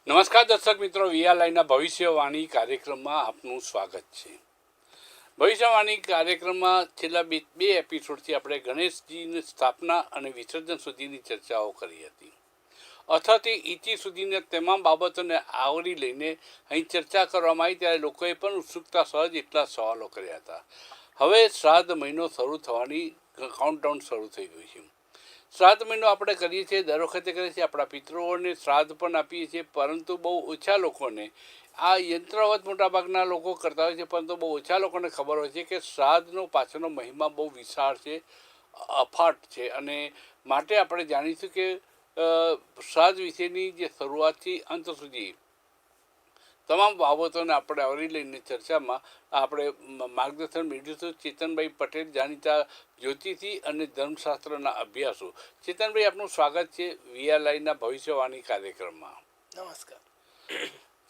નમસ્કાર દર્શક મિત્રો, વીઆરઆઈના ભવિષ્યવાણી કાર્યક્રમમાં આપનું સ્વાગત છે. ભવિષ્યવાણી કાર્યક્રમમાં છેલ્લા બે એપિસોડથી આપણે ગણેશજીની સ્થાપના અને વિસર્જન સુધીની ચર્ચાઓ કરી હતી. અથાથી ઇતિ સુધીની તમામ બાબતોને આવરી લઈને અહીં ચર્ચા કરવામાં આવી ત્યારે લોકોએ પણ ઉત્સુકતા સહજ એટલા સવાલો કર્યા હતા. હવે શ્રાદ્ધ મહિનો શરૂ થવાની કાઉન્ટડાઉન શરૂ થઈ ગયું છે. શ્રાદ્ધ મહિનો આપણે કરીએ છીએ, દર વખતે કરીએ છીએ, આપણા પિતૃઓને શ્રાદ્ધ પણ આપીએ છીએ, પરંતુ બહુ ઓછા લોકોને આ યંત્રવત મોટાભાગના લોકો કરતા હોય છે, પરંતુ બહુ ઓછા લોકોને ખબર હોય છે કે શ્રાદ્ધનો પાછળનો મહિમા બહુ વિશાળ છે, અફાટ છે. અને માટે આપણે જાણીશું કે શ્રાદ્ધ વિશેની જે શરૂઆતથી અંત સુધી તમામ બાબતોને આપણે આવરી લઈને ચર્ચામાં આપણે માર્ગદર્શન મેળવીશું. ચેતનભાઈ પટેલ, જાણીતા જ્યોતિષી અને ધર્મશાસ્ત્રના અભ્યાસો. ચેતનભાઈ, આપનું સ્વાગત છે વીઆરઆઈના ભવિષ્યવાણી કાર્યક્રમમાં. નમસ્કાર.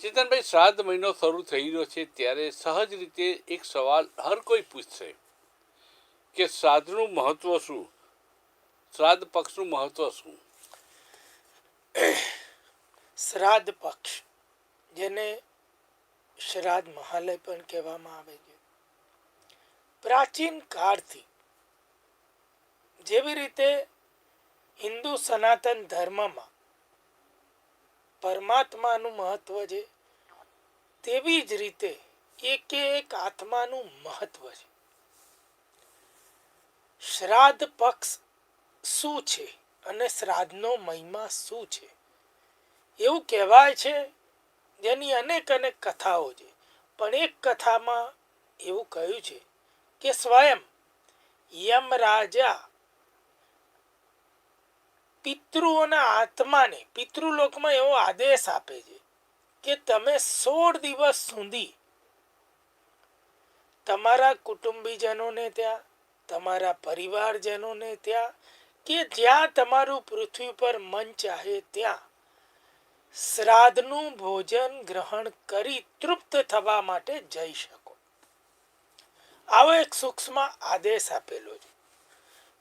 ચેતનભાઈ, શ્રાદ્ધ મહિનો શરૂ થઈ રહ્યો છે ત્યારે સહજ રીતે એક સવાલ હર કોઈ પૂછશે કે શ્રાદ્ધનું મહત્વ શું, શ્રાદ્ધ પક્ષનું મહત્વ શું? શ્રાદ્ધ પક્ષ, જેને શ્રાદ્ધ મહાલય પણ કહેવામાં આવે છે, પ્રાચીન કાળથી જેવી રીતે હિન્દુ સનાતન ધર્મમાં પરમાત્માનું મહત્વ છે, તેવી જ રીતે એક આત્માનું મહત્વ છે. શ્રાદ્ધ પક્ષ શું છે અને શ્રાદ્ધનો મહિમા શું છે, એવું કહેવાય છે, જેની અનેક કથાઓ છે. પણ એક કથામાં એવું કહ્યું છે કે સ્વયં યમરાજા પિતૃઓના આત્માને પિતૃલોકમાં એવો આદેશ આપે છે કે તમે 16 દિવસ સુધી તમારા કુટુંબીજનોને ત્યાં, તમારા પરિવારજનોને ત્યાં, કે જ્યાં તમારું પૃથ્વી પર મન ચાહે ત્યાં શ્રાદ્ધનું ભોજન ગ્રહણ કરી તૃપ્ત થવા માટે જઈ શકો. આવો એક સૂક્ષ્મ આદેશ આપેલો છે.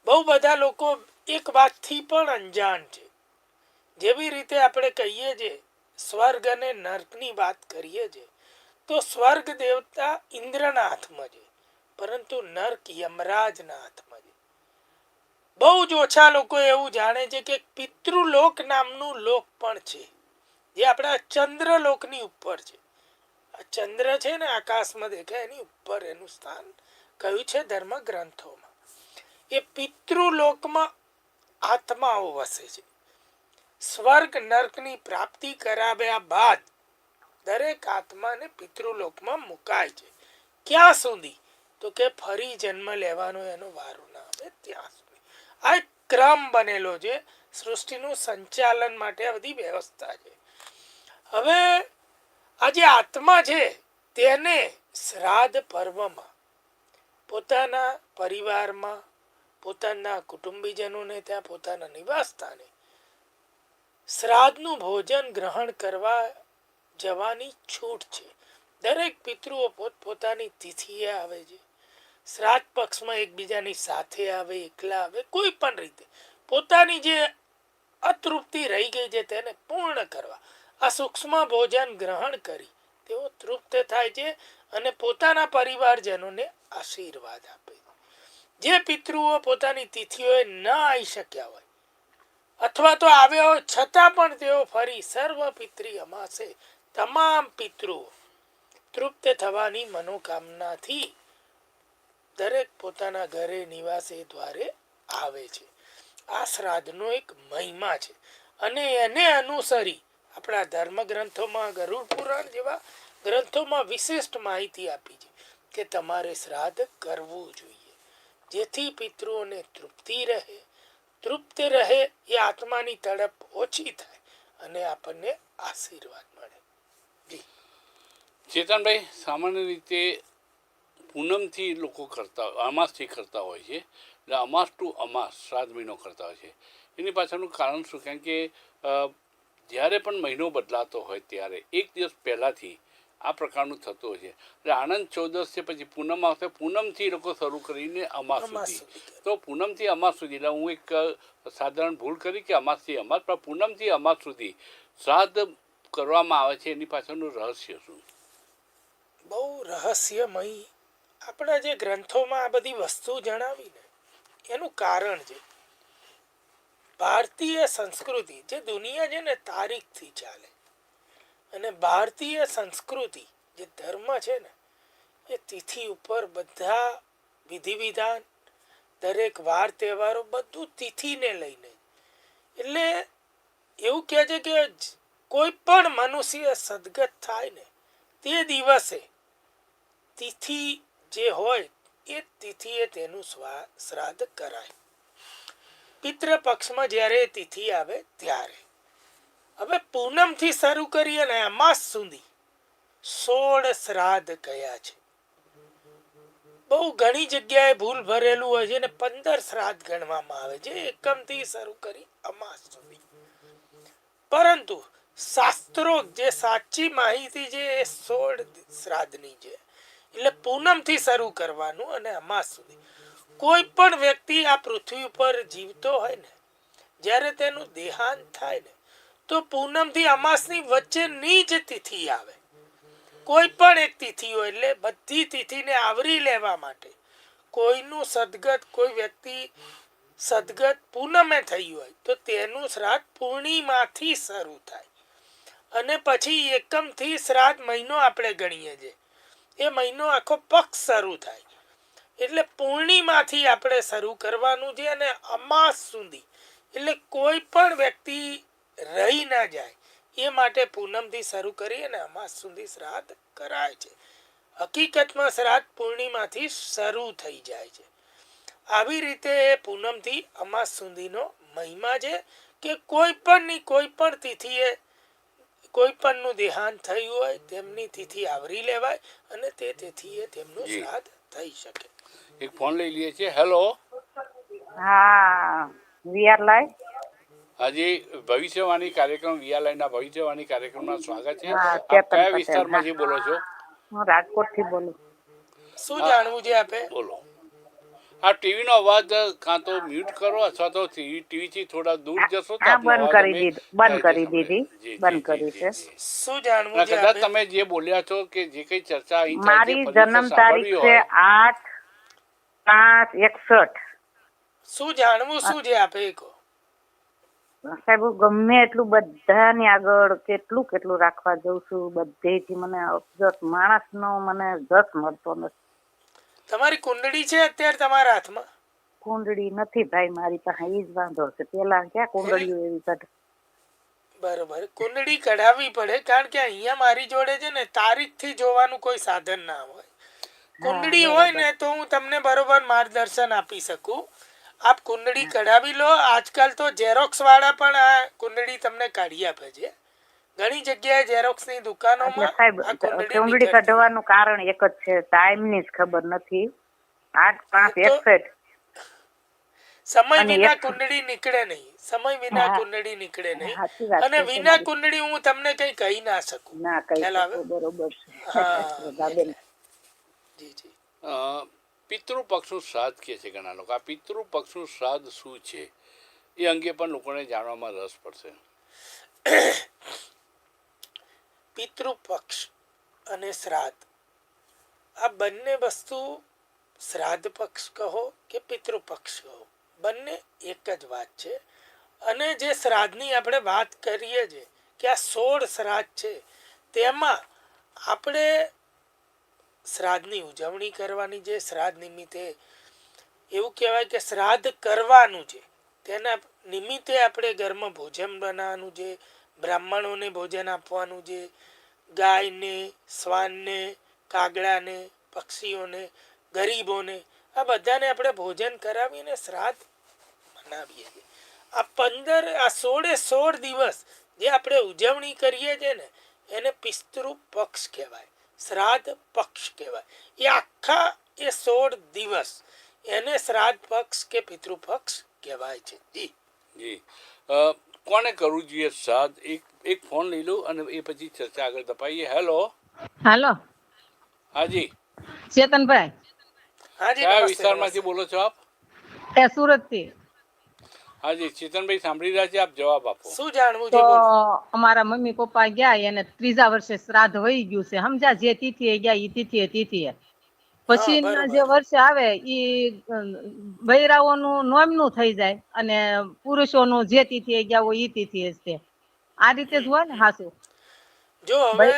બહુ બધા લોકો એક વાતથી પણ અંજાન છે. જેવી રીતે આપણે કહીએ છીએ સ્વર્ગ અને નર્કની વાત કરીએ છીએ, તો સ્વર્ગ દેવતા ઇન્દ્રના હાથમાં છે, પરંતુ નર્ક યમરાજના હાથમાં છે. બહુ જ ઓછા લોકો એવું જાણે છે કે પિતૃલોક નામનું લોક પણ છે, જે આપણા ચંદ્રલોકની ઉપર છે. આ ચંદ્ર છે ને, આકાશમાં દેખાય, એની ઉપર એનું સ્થાન કહ્યું છે ધર્મ ગ્રંથોમાં. એ પિતૃલોકમાં આત્માઓ વસે છે. સ્વર્ગ નર્કની પ્રાપ્તિ કરાવ્યા બાદ દરેક આત્માને પિતૃલોકમાં મુકાય છે. ક્યાં સુધી? તો કે ફરી જન્મ લેવાનો એનો વારો ના આવે ત્યાં સુધી. આ એક ક્રમ બનેલો છે. સૃષ્ટિનું સંચાલન માટે આ બધી વ્યવસ્થા છે. હવે આ જે આત્મા છે તેને શ્રાદ્ધ પર્વમાં પોતાના પરિવારમાં, પોતાના કુટુંબીજનોને ત્યાં, પોતાના નિવાસ સ્થાને શ્રાદ્ધનું ભોજન ગ્રહણ કરવા જવાની છૂટ છે. દરેક પિતૃઓ પોતપોતાની તિથિએ આવે છે. શ્રાદ્ધ પક્ષમાં એકબીજાની સાથે આવે, એકલા આવે, કોઈ પણ રીતે પોતાની જે અતૃપ્તિ રહી ગઈ છે તેને પૂર્ણ કરવા આ સૂક્ષ્મ ભોજન ગ્રહણ કરી તેઓ તૃપ્ત થાય છે અને પોતાના પરિવારજનોને આશીર્વાદ આપે છે. જે પિતૃઓ પોતાની તિથિઓએ ન આવી શક્યા હોય અથવા તો આવ્યા હોય છતાં પણ તેઓ ફરી સર્વ પિતૃ અમાસે તમામ પિતૃઓ તૃપ્ત થવાની મનોકામનાથી દરેક પોતાના ઘરે, નિવાસે, દ્વારે આવે છે. આ શ્રાદ્ધનો એક મહિમા છે અને એને અનુસરી આપણા ધર્મ ગ્રંથોમાં, ગરુડ પુરાણ જેવા ગ્રંથોમાં વિશિષ્ટ માહિતી આપી છે કે તમારે શ્રાદ્ધ કરવું જોઈએ, જેથી પિતૃઓને તૃપ્ત રહે, એ આત્માની તડપ ઓછી થાય અને આપણને આશીર્વાદ મળે. ચેતનભાઈ, સામાન્ય રીતે પૂનમથી લોકો કરતા, અમાસથી કરતા હોય છે, એટલે અમાસ ટુ અમાસ શ્રાદ્ધ મહિનો કરતા હોય છે. એની પાછળનું કારણ શું? કારણ કે જ્યારે પણ મહિનો બદલાતો હોય ત્યારે એક દિવસ પહેલાંથી આ પ્રકારનું થતું હોય છે. એટલે આનંદ ચૌદસ છે, પછી પૂનમ આવશે, પૂનમથી લોકો શરૂ કરીને અમાસ સુધી. તો પૂનમથી અમાસ સુધી, એટલે હું એક સાધારણ ભૂલ કરી કે અમાસથી અમાસ, પણ પૂનમથી અમાસ સુધી શ્રાદ્ધ કરવામાં આવે છે એની પાછળનું રહસ્ય શું? બહુ રહસ્યમય આપણા જે ગ્રંથોમાં આ બધી વસ્તુ જણાવી ને એનું કારણ છે ભારતીય સંસ્કૃતિ જે દુનિયા છે ને તારીખથી ચાલે અને ભારતીય સંસ્કૃતિ જે ધર્મ છે ને એ તિથિ ઉપર બધા વિધિ વિધાન દરેક વાર તહેવારો બધું તિથિને લઈને એટલે એવું કહે છે કે કોઈ પણ મનુષ્ય સદગત થાય ને તે દિવસે તિથિ જે હોય એ તિથિએ તેનું શ્રાદ્ધ કરાય. પિતૃ પક્ષમાં જ્યારે તિથિ આવે ત્યારે હવે પૂનમથી શરૂ કરીએ ને અમાસ સુધી 16 શ્રાદ્ધ કયા છે. બહુ ઘણી જગ્યાએ ભૂલ ભરેલું હોય છે ને 15 શ્રાદ્ધ ગણવામાં આવે છે એકમથી શરૂ કરી અમાસ સુધી. પરંતુ શાસ્ત્રો જે સાચી માહિતી છે એ 16 શ્રાદ્ધની છે એટલે પૂનમથી શરૂ કરવાનું અને અમાસ સુધી. કોઈ પણ વ્યક્તિ આ પૃથ્વી ઉપર જીવતો હોય ને જ્યારે તેનું દેહાંત થાય ને તો પૂનમથી અમાસની વચ્ચેની જ તિથિ આવે. કોઈ પણ એક તિથિ હોય એટલે બધી તિથિને આવરી લેવા માટે કોઈનું સદગત કોઈ વ્યક્તિ સદગત પૂનમે થયું હોય તો તેનું શ્રાદ્ધ પૂર્ણિમાથી શરૂ થાય અને પછી એકમથી શ્રાદ્ધ મહિનો આપણે ગણીએ છીએ એ મહિનો આખો પક્ષ શરૂ થાય એટલે પૂર્ણિમાથી આપણે શરૂ કરવાનું છે અને અમાસ સુધી એટલે કોઈ પણ વ્યક્તિ રહી ના જાય એ માટે પૂનમથી શરૂ કરી અને અમાસ સુધી શ્રાદ્ધ કરાય છે. હકીકતમાં શ્રાદ્ધ પૂર્ણિમાથી શરૂ થઈ જાય છે. આવી રીતે પૂનમથી અમાસ સુધીનો મહિમા છે કે કોઈ પણ તિથિએ કોઈ પણનું દેહાંત થયું હોય તેમની તિથિ આવરી લેવાય અને તે તિથિએ તેમનું શ્રાદ્ધ થઈ શકે. એક ફોન લઈ લઈએ છીએ. હેલો. હા વિયારલાય. હાજી, ભવિષ્યવાણી કાર્યક્રમ વિયાલાઈના ભવિષ્યવાણી કાર્યક્રમમાં સ્વાગત છે. હા, આપ ચેતન કયા પટેલ. વિસ્તારમાંથી બોલો છો? હું રાજકોટથી બોલું. શું જાણવું છે આપે? બોલો. આ ટીવીનો અવાજ કાં તો મ્યુટ કરો અથવા તો ટીવીથી થોડા દૂર જશો તો હા, આપનો બંધ અવાજ કરી અમે દીધું. બંધ કરી સાંભળીએ. દીધી. જી, બંધ જી, કરી જી, છે. જી. શું જાણવું છે કદાચ આપે? તમે જે બોલ્યા છો કે જે કઈ ચર્ચા અહીં થાય છે મારી ફરી જન્મ વખત તારીખ સાંભળવી છે હોય 8/5/61. શું જાણવું શું છે આપે કહો. સાહેબ હું ગમે એટલું બધાની આગળ કેટલું રાખવા જઉં છું બધેથી મને અપજસ માણસનો મને જસ મળતો નથી. તમારી કુંડળી છે અત્યારે તમારા હાથમાં? કુંડળી નથી ભાઈ મારી પાસે, એ જ વાંધો છે. પેલા ક્યાં કુંડળીઓ એવી કાઢ. બરોબર, કુંડળી કઢાવવી પડે કારણ કે અહીંયા મારી જોડે છે ને તારીખથી જોવાનું કોઈ સાધન ના હોય. કુંડળી હોય ને તો હું તમને બરોબર માર્ગદર્શન આપી શકું. આપ કુંડળી કઢાવી લો. આજકાલ તો ઝેરોક્સ વાળા પણ આ કુંડળી તમને કાઢી આપે છે. ઘણી જગ્યાએ ઝેરોક્સની એટલે દુકાનોમાં સાહેબ આ કુંડળી કુંડળી કાઢવાનું કારણ એક જ છે, ટાઈમની જ ખબર નથી. 8/5/61 સમય અને વિના 100. કુંડળી નીકળે નહીં. સમય વિના હા. કુંડળી નીકળે નહીં સાચી વાત અને છે વિના તમારી. કુંડળી હું તમને કઈ કહી ના શકું. ના કહી ખ્યાલ આવે? શકો, બરોબર છે. હા, દાબેન. જી જી. પિતૃપક્ષનું શ્રાદ્ધ કહે છે ઘણા લોકો. આ પિતૃપક્ષનું શ્રાદ્ધ શું છે એ અંગે પણ લોકોને જાણવામાં રસ પડશે. પિતૃપક્ષ અને શ્રાદ્ધ આ બંને વસ્તુ, શ્રાદ્ધ પક્ષ કહો કે પિતૃપક્ષ કહો, બંને એક જ વાત છે. અને જે શ્રાદ્ધની આપણે વાત કરીએ છીએ કે આ 16 શ્રાદ્ધ છે તેમાં આપણે શ્રાદ્ધની ઉજવણી કરવાની છે. શ્રાદ્ધ નિમિત્તે એવું કહેવાય કે શ્રાદ્ધ કરવાનું છે. તેના નિમિત્તે આપણે ઘરમાં ભોજન બનાવવાનું છે, બ્રાહ્મણોને ભોજન આપવાનું છે, ગાયને, શ્વાનને, કાગડાને, પક્ષીઓને, ગરીબોને, આ બધાને આપણે ભોજન કરાવીને શ્રાદ્ધ મનાવીએ છીએ. આ 16 દિવસ જે આપણે ઉજવણી કરીએ છીએ ને એને પિતૃ પક્ષ કહેવાય, શ્રાદ્ધ પક્ષ કહેવાય. એ આખા એ 16 દિવસ એને શ્રાદ્ધ પક્ષ કે પિતૃપક્ષ કહેવાય છે. જી જી. કોને કરવું જોઈએ શ્રાદ્ધ? એક ફોન લઈ લઉં અને એ પછી ચર્ચા આગળ ધપાઈએ. હેલો. હાલો હાજી, ચેતનભાઈ, હાજી, કયા નમસ્તે, વિસ્તારમાંથી બોલો છો આપ? એ સુરત થી. હાજી ચેતનભાઈ સાંભળી રહ્યા છે, આપ જવાબ આપો. શું જાણવું તો છે બોલો. અમારા મમ્મી પપ્પા ગયા એને 3જા વર્ષે શ્રાદ્ધ વહી ગયું છે સમજા, જે તિથિએ ગયા એ તિથિએ પછી બરોબર. જે વર્ષે આવે ઈ બૈરાઓનું નોમનું થઈ જાય અને પુરુષોનું જે તિથિએ ગયા હોય ઈ તિથિએ જ તે આ રીતે જ હોય ને હાસુ. જો હવે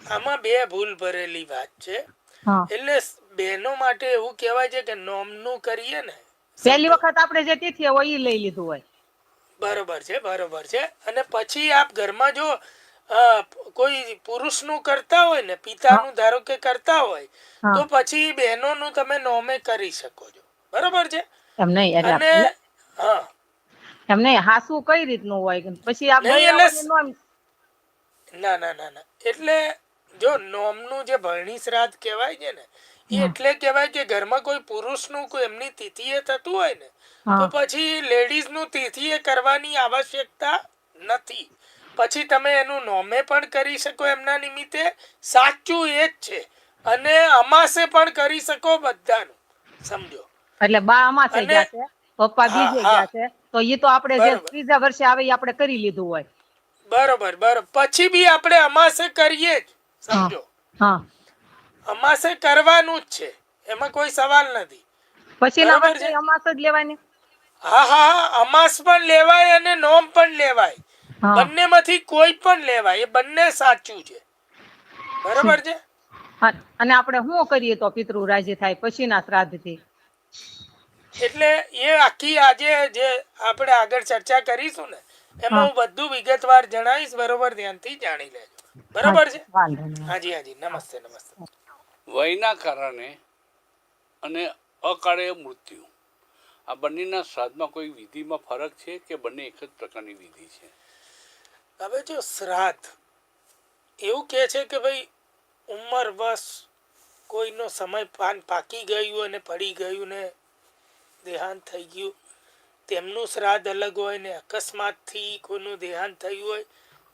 આમાં બે ભૂલ ભરેલી વાત છે. હા, એટલે બહેનો માટે એવું કહેવાય છે કે નોમનું કરીએ ને પહેલી વખત આપણે જે તિથિ હોય ઈ લઈ લીધું હોય. બરોબર છે. અને પછી આપ ઘરમાં જો કોઈ પુરુષનું કરતા હોય ને, પિતાનું ધારો કે કરતા હોય, હા. તો પછી બહેનોનું તમે નોમે કરી શકો છો. બરોબર છે. એમ નહીં અને એટલે હા એમ નહીં હાસુ કઈ રીતનું હોય પછી આ નહીં, એટલે બૈરાઓની નોમ. ના એટલે જો નોમનું જે ભરણી શ્રાદ્ધ કહેવાય છે ને એ એટલે કહેવાય કે ઘરમાં કોઈ પુરુષનું કોઈ એમની તિથિએ થતું હોય ને તો પછી લેડીઝનું તિથિએ કરવાની આવશ્યકતા નથી. પછી તમે એનું નોમે પણ કરી શકો એમના નિમિત્તે, સાચું એ જ છે. અને અમાસે પણ કરી શકો બધાનું, સમજો. એટલે બા અમાસે ગયા છે, પપ્પા બીજે ગયા છે, તો એ તો આપણે જે બરોબર. 3જા વર્ષે આવે એ આપણે કરી લીધું હોય. બરોબર. પછી બી આપણે અમાસે કરીએ જ, સમજો. હા, અમાસે કરવાનું જ છે, એમાં કોઈ સવાલ નથી. પછી ના બરોબર વર્ષે છે. અમાસ જ લેવાની. હા અમાસ પણ લેવાય અને નોમ પણ લેવાય. હા. બંનેમાંથી કોઈ પણ લેવાય, એ બંને સાચું છે. બરોબર છે. અને આપણે શું કરીએ તો પિતૃ રાજી થાય પછીના શ્રાદ્ધ થી? એટલે એ આખી આજે જે આપણે આગળ ચર્ચા કરીશું ને એમાં હું બધું વિગતવાર જણાવીશ. બરોબર, ધ્યાનથી જાણી લેજો. બરોબર છે. વાંધો નહીં. હાજી નમસ્તે. વયના કારણે અને અકાળે મૃત્યુ, આ બંનેના શ્રાદ્ધમાં કોઈ વિધિમાં ફરક છે કે બંને એક જ પ્રકારની વિધિ છે? હવે જો શ્રાદ્ધ એવું કહે છે કે ભાઈ ઉંમર વશ કોઈનો સમય પાકી ગયું અને પડી ગયું ને દેહાંત થઈ ગયું, તેમનું શ્રાદ્ધ અલગ હોય ને અકસ્માતથી કોઈનું દેહાંત થયું હોય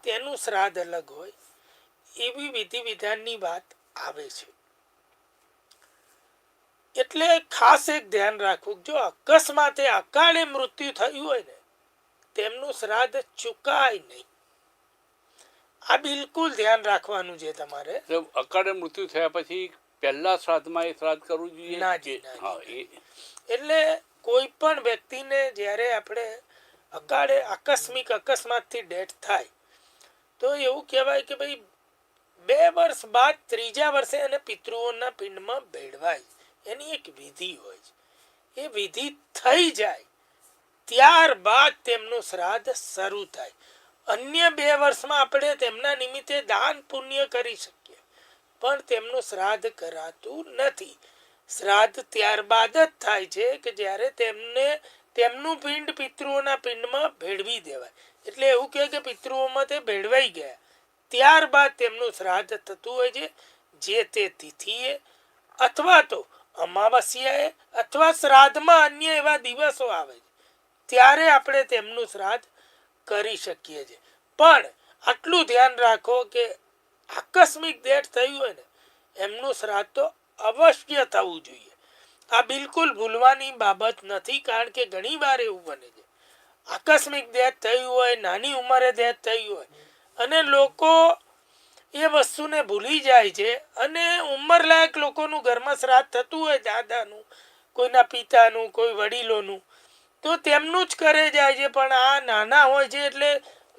તેનું શ્રાદ્ધ અલગ હોય. એવી વિધિ વિધાનની વાત આવે છે. એટલે ખાસ એક ધ્યાન રાખવું, જો અકસ્માતે અકાળે મૃત્યુ થયું હોય ને તેમનું શ્રાદ્ધ ચૂકાય નહીં. આ બિલકુલ ધ્યાન રાખવાનું છે તમારે. અકાળે મૃત્યુ થયા પછી પહેલા શ્રાદ્ધમાં એ શ્રાદ્ધ કરવું જોઈએ? ના. એટલે કોઈ પણ વ્યક્તિને જ્યારે આપણે અકાળે અકસ્માતથી ડેથ થાય તો એવું કહેવાય કે ભાઈ 2 વર્ષ બાદ 3જા વર્ષે એને પિતૃઓના પિંડમાં ભેળવાય. એની એક વિધિ હોય છે. એ વિધિ થઈ જાય ત્યારબાદ તેમનું શ્રાદ્ધ શરૂ થાય. અન્ય 2 વર્ષમાં આપણે તેમના નિમિત્તે દાન પુણ્ય કરી શકીએ પણ તેમનું શ્રાદ્ધ કરાતું નથી. શ્રાદ્ધ ત્યારબાદ જ થાય છે કે જ્યારે તેમનું પિંડ પિતૃઓના પિંડમાં ભેળવી દેવાય. એટલે એવું કહે કે પિતૃઓમાં તે ભેળવાઈ ગયા ત્યારબાદ તેમનું શ્રાદ્ધ થતું હોય છે. જે તે તિથિએ અથવા તો અમાવસ્યાએ અથવા શ્રાદ્ધમાં અન્ય એવા દિવસો આવે છે ત્યારે આપણે તેમનું શ્રાદ્ધ કરી શકીએ છીએ. પણ આટલું ધ્યાન રાખો કે આકસ્મિક ડેથ થયું હોય ને એમનું શ્રાદ્ધ તો અવશ્ય થવું જોઈએ. આ બિલકુલ ભૂલવાની બાબત નથી. કારણ કે ઘણી વાર એવું બને છે આકસ્મિક ડેથ થયું હોય, નાની ઉંમરે ડેથ થયું હોય અને લોકો એ વસ્તુને ભૂલી જાય છે અને ઉંમરલાયક લોકોનું ઘરમાં શ્રાદ્ધ થતું હોય, દાદાનું, કોઈના પિતાનું, કોઈ વડીલોનું, તો તેમનું જ કરે જાય છે. પણ આ નાના હોય છે એટલે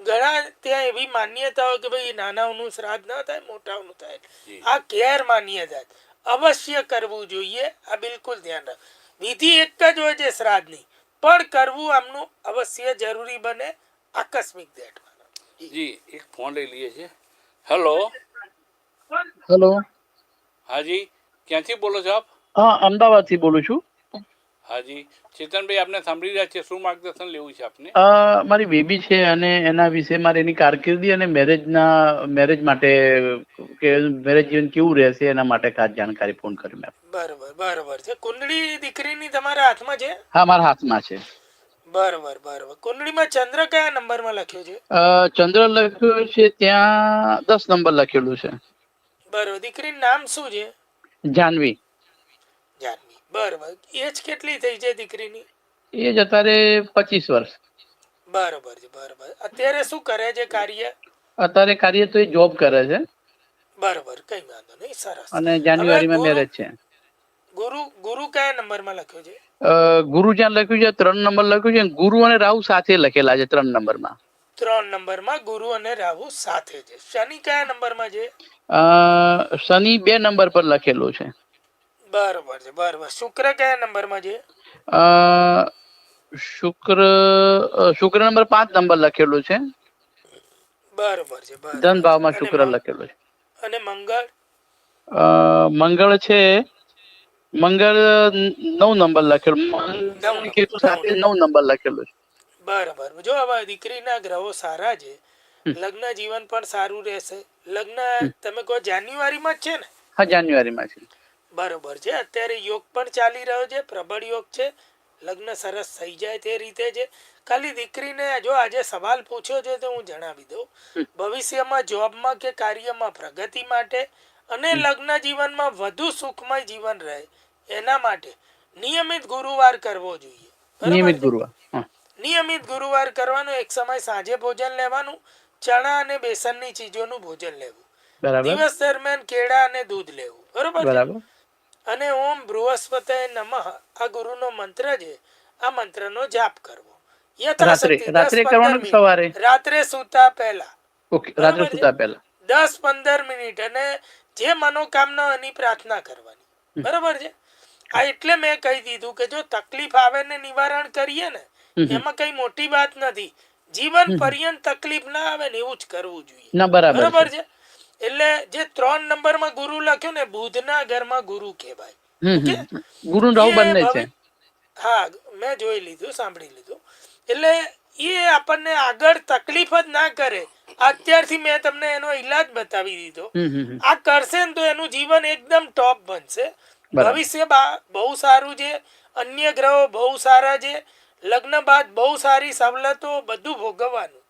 ઘણા ત્યાં એવી માન્યતા હોય કે ભાઈ નાનાઓનું શ્રાદ્ધ ના થાય, મોટાઓનું થાય. આ ગેરમાન્યતા. અવશ્ય કરવું જોઈએ. આ બિલકુલ ધ્યાન રાખ. વિધિ એક જ હોય છે શ્રાદ્ધની, પણ કરવું આમનું અવશ્ય જરૂરી બને આકસ્મિક ડેથમાં. જી એક ફોન લઈ લઈએ છીએ. હેલો. હાજી, ક્યાંથી બોલો છો આપ? હા, અમદાવાદથી બોલું છું. હાજી ચેતનભાઈ, આપને સાંભળી રહ્યા છે. શું માર્ગદર્શન લેવું છે આપને? મારી બેબી છે અને એના વિશે મારે એની કારકિર્દી અને મેરેજ માટે કે મેરેજ જીવન કેવું રહેશે એના માટે ખાસ જાણકારી ફોન કર્યો મેં. બરોબર છે. કુંડળી દીકરીની તમારા હાથમાં છે? હા, મારા હાથમાં છે. બરોબર. કુંડળીમાં ચંદ્ર કયા નંબરમાં લખ્યો છે? ચંદ્ર લખ્યો છે ત્યાં 10 નંબર લખેલું છે. બરોબર. દીકરીનું નામ શું છે? જાનવી. જાનવી. બરોબર. એજ કેટલી થઈ છે દીકરીની? એ જ અત્યારે 25 વર્ષ. બરોબર છે, બરોબર. અત્યારે શું કરે છે કાર્ય? અત્યારે કાર્ય તો એ જોબ કરે છે બરોબર, કઈ વાંધો નહીં, સરસ. અને હવે જાન્યુઆરીમાં ગુરુ મેરેજ છે. ગુરુ ગુરુ કયા નંબરમાં લખ્યો છે? ગુરુ જ્યાં લખ્યું છે 3 નંબર લખ્યું છે. ગુરુ અને રાહુ સાથે લખેલા છે 3 નંબરમાં. 3 નંબરમાં ગુરુ અને રાહુ સાથે છે. શનિ કયા નંબરમાં છે? શનિ 2 નંબર પર લખેલું છે. બરોબર છે, બરોબર. શુક્ર કયા નંબરમાં છે? અ, શુક્ર શુક્ર નંબર 5 નંબર લખેલું છે. બરોબર છે, બરોબર ધન છે. ભાવમાં શુક્ર લખેલું છે. અને મંગળ? મંગળ છે, મંગળ 9 નંબર લખેલું. નવ કેતુ સાથે નંબર. 9 નંબર લખેલું છે. બરોબર. જો હવે દીકરીના ગ્રહો સારા છે, લગ્ન જીવન પણ સારું રહેશે. લગ્ન તમે કહો જાન્યુઆરીમાં જ છે ને? હા, જાન્યુઆરીમાં છે. બરોબર છે. અત્યારે યોગ પણ ચાલી રહ્યો છે, પ્રબળ યોગ છે. લગ્ન સરસ થઈ જાય તે રીતે છે. ખાલી દીકરીને જો આજે સવાલ પૂછ્યો છે તો હું જણાવી દઉં. ભવિષ્યમાં જોબમાં કે કાર્યમાં પ્રગતિ માટે અને લગ્ન જીવનમાં વધુ સુખમય જીવન રહે એના માટે નિયમિત ગુરુવાર કરવો જોઈએ. બરોબર નિયમિત છે? ગુરુવાર. હા, નિયમિત ગુરુવાર કરવાનો. એક સમય સાંજે ભોજન લેવાનું. ચણા અને બેસનની ચીજોનું ભોજન લેવું. બરાબર દિવસ દરમિયાન કેળા અને દૂધ લેવું. બરોબર છે? બરાબર. અને ઓમ બૃહસ્પતિ નમઃ આ ગુરુનો મંત્ર છે. આ મંત્રનો જાપ કરવો યથાશક્તિ. રાત્રે કરવાનું કે સવારે? રાત્રે સૂતા પહેલા. ઓકે, રાત્રે બરાબર છે? સુતા પહેલા. 10-15 મિનિટ અને જે મનોકામના એની પ્રાર્થના કરવાની. બરાબર છે? આ એટલે મેં કહી દીધું કે જો તકલીફ આવે ને નિવારણ કરીએ ને એમાં કઈ મોટી વાત નથી. જીવન પર્યંત તકલીફ ના આવે ને એવું જ કરવું જોઈએ. ના, બરાબર બરાબર છે? એટલે જે 3 નંબરમાં ગુરુ લખ્યું ને, બુધના ઘરમાં ગુરુ કહેવાય. ઓકે? ગુરુ રાહુ બંને છે. હા, મેં જોઈ લીધું, સાંભળી લીધું. એટલે એ આપણને આગળ તકલીફ જ ના કરે. અત્યારથી મેં તમને એનો ઈલાજ બતાવી દીધો. આ કરશે ને તો એનું જીવન એકદમ ટોપ બનશે. ભવિષ્ય બહુ સારું છે. અન્ય ગ્રહો બહુ સારા છે. લગ્ન બાદ બહુ સારી સવલતો, બધું ભોગવવાનું.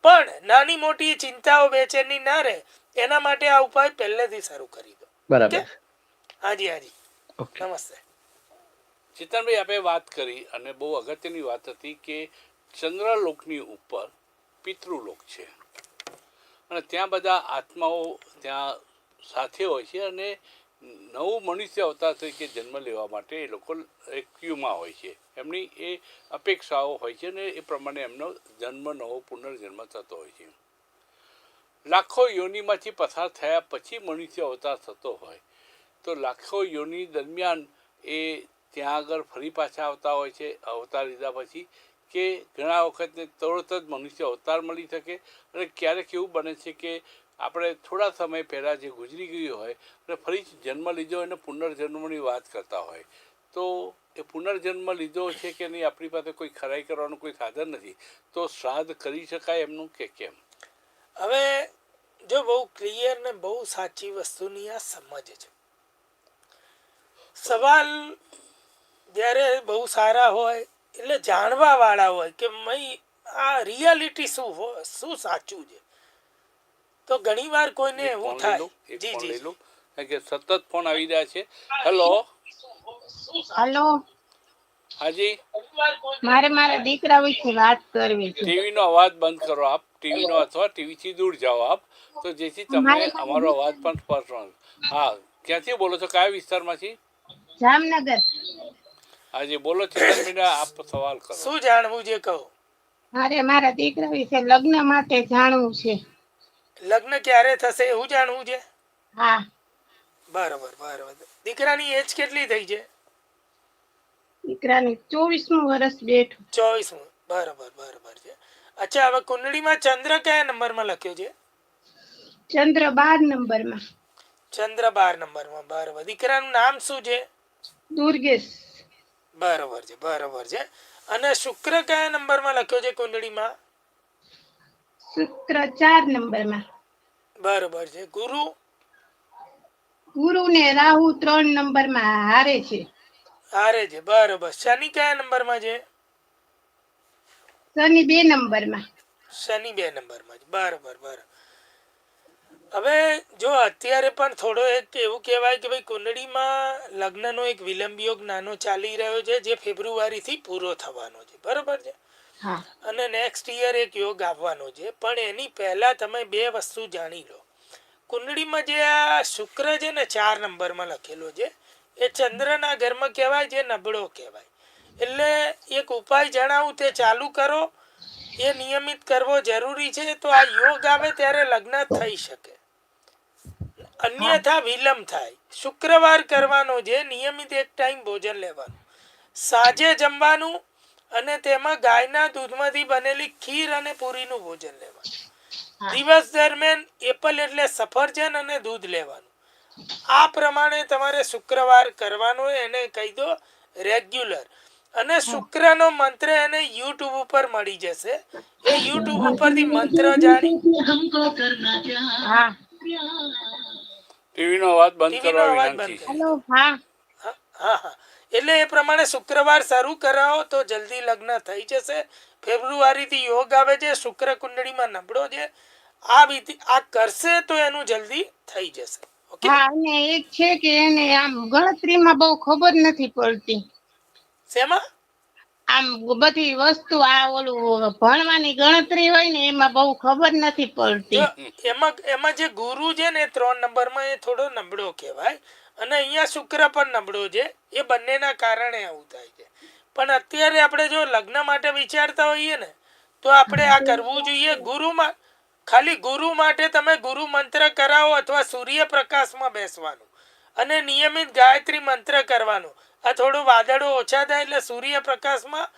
પણ નાની મોટી ચિંતાઓ બેચેની ના રહે એના માટે આ ઉપાય પહેલેથી શરૂ કરી દો. બરાબર. હાજી, હાજી. ઓકે. નમસ્તે. ચેતનભાઈ, આપણે વાત કરી અને બહુ અગત્યની વાત હતી કે ચંદ્રલોકની ઉપર પિતૃલોક છે અને ત્યાં બધા આત્માઓ ત્યાં સાથે હોય છે અને નવું મનુષ્ય અવતાર તરીકે જન્મ લેવા માટે એ લોકો એક ક્યુમાં હોય છે. એમની એ અપેક્ષાઓ હોય છે અને એ પ્રમાણે એમનો જન્મ, નવો પુનર્જન્મ થતો હોય છે. લાખો યોનિમાંથી પસાર થયા પછી મનુષ્ય અવતાર થતો હોય તો લાખો યોનિ દરમિયાન એ ત્યાં આગળ ફરી પાછા આવતા હોય છે અવતાર લીધા પછી, કે ઘણા વખતને તરત જ મનુષ્ય અવતાર મળી શકે અને ક્યારેક એવું બને છે કે આપણે થોડા સમય પહેલાં જે ગુજરી ગયું હોય અને ફરી જન્મ લીધો હોય અને પુનર્જન્મની વાત કરતા હોય તો એ પુનર્જન્મ લીધો છે કે નહીં, આપણી પાસે કોઈ ખરાઈ કરવાનું કોઈ સાધન નથી, તો શ્રાદ્ધ કરી શકાય એમનું કે કેમ? હવે જો બહુ ક્લિયર ને બહુ સાચી વસ્તુની આ સમજ છે. સવાલ જ્યારે બહુ સારા હોય એટલે જાણવા વાળા હોય કે આ રિયાલિટી શું સાચું છે. તો ઘણી વાર કોઈને એવું થાય. જી જી કે સતત ફોન આવી રહ્યા છે. હેલો. હેલો. હાજી. મારે મારા દીકરા વિશે વાત કરવી છે. ટીવી નો અવાજ બંધ કરો આપ, ટીવી નો અથવા ટીવી થી દૂર જાઓ આપ, તો જેથી તમને અમારો અવાજ પણ સ્પષ્ટ. હા, ક્યાંથી બોલો છો, કયા વિસ્તારમાંથી? જામનગર. હાજી બોલો ચેતનબેન, આપ સવાલ કરો. શું જાણવું છે કહો. મારે મારા દીકરા વિશે લગ્ન માટે જાણવું છે. લગ્ન ક્યારે થશે એવું જાણવું છે? હા. બરાબર, બરાબર. દીકરાની એજ કેટલી થઈ છે? દીકરાની 24મું વર્ષ બેઠું. 24મું. બરાબર, બરાબર છે. અચ્છા, હવે કુંડળીમાં ચંદ્ર કયા નંબરમાં લખ્યો છે? ચંદ્ર 12 નંબરમાં. ચંદ્ર 12 નંબરમાં. બરાબર. દીકરાનું નામ શું છે? દુર્ગેશ. બરાબર છે, બરાબર છે. અને શુક્ર કયા નંબરમાં લખ્યો છે કુંડળીમાં? શુક્ર 4 નંબરમાં. બરાબર છે. ગુરુ? ગુરુ ને રાહુ 3 નંબરમાં હારે છે. હારે છે, બરાબર. શનિ કયા નંબરમાં છે? શનિ 2 નંબરમાં. શનિ 2 નંબરમાં છે. બરાબર, બરાબર. હવે જો અત્યારે પણ થોડો એક એવું કહેવાય કે ભાઈ કુંડળીમાં લગ્નનો એક વિલંબ યોગ નાનો ચાલી રહ્યો છે જે ફેબ્રુઆરીથી પૂરો થવાનો છે, બરોબર છે. હા અને નેક્સ્ટ યર એક યોગ આવવાનો છે, પણ એની પહેલા તમે બે વસ્તુ જાણી લો. કુંડળીમાં જે આ શુક્ર છે ને 4 નંબરમાં લખેલો છે એ ચંદ્રના ઘરમાં કહેવાય, જે નબળો કહેવાય. એટલે એક ઉપાય જણાવું તે ચાલુ કરો, એ નિયમિત કરવો જરૂરી છે. તો આ યોગ આવે ત્યારે લગ્ન થઈ શકે, અન્યથા વિલંબ થાય. શુક્રવાર કરવાનો છે, નિયમિત એક ટાઈમ ભોજન લેવાનું, સાંજે જમવાનું, અને તેમાં ગાયના દૂધમાંથી બનેલી ખીર અને પૂરીનું ભોજન લેવાનું. દિવસ દરમિયાન એપલ એટલે સફરજન અને દૂધ લેવાનું. આ પ્રમાણે તમારે શુક્રવાર કરવાનો, એને કહી દો રેગ્યુલર. અને શુક્રનો મંત્ર એને યુટ્યુબ ઉપર મળી જશે, એ યુટ્યુબ ઉપરથી મંત્ર જાણી હા ટીવીનો અવાજ બંધ ટીવીનો કરવા અવાજ વિનંતી બંધ છે. કરી હેલો દો. હા હા હા હા. એટલે એ પ્રમાણે શુક્રવાર શરૂ કરાવો તો જલ્દી લગ્ન થઈ જશે. ફેબ્રુઆરીથી યોગ આવે છે, શુક્ર કુંડળીમાં નબળો છે. આ વિધિ આ કરશે તો એનું જલ્દી થઈ જશે. ઓકે. હા અને એક છે કે એને આમ ગણતરીમાં બહુ ખબર નથી પડતી. શેમાં? આમ બધી વસ્તુ આ ઓલું ભણવાની ગણતરી હોય ને એમાં બહુ ખબર નથી જો પડતી. એમાં એમાં જે ગુરુ છે ને 3 નંબરમાં એ થોડો નબળો કહેવાય, અને અહીંયા શુક્ર પણ નબળો છે. એ બંનેના કારણે આવું થાય છે. પણ અત્યારે આપણે જો લગ્ન માટે વિચારતા હોઈએ ને તો આપણે આ કરવું જોઈએ. ગુરુમાં ખાલી ગુરુ માટે તમે ગુરુ મંત્ર કરાવો અથવા સૂર્યપ્રકાશમાં બેસવાનું અને નિયમિત ગાયત્રી મંત્ર કરવાનું. આ થોડું વાદળો ઓછા થાય એટલે સૂર્યપ્રકાશમાં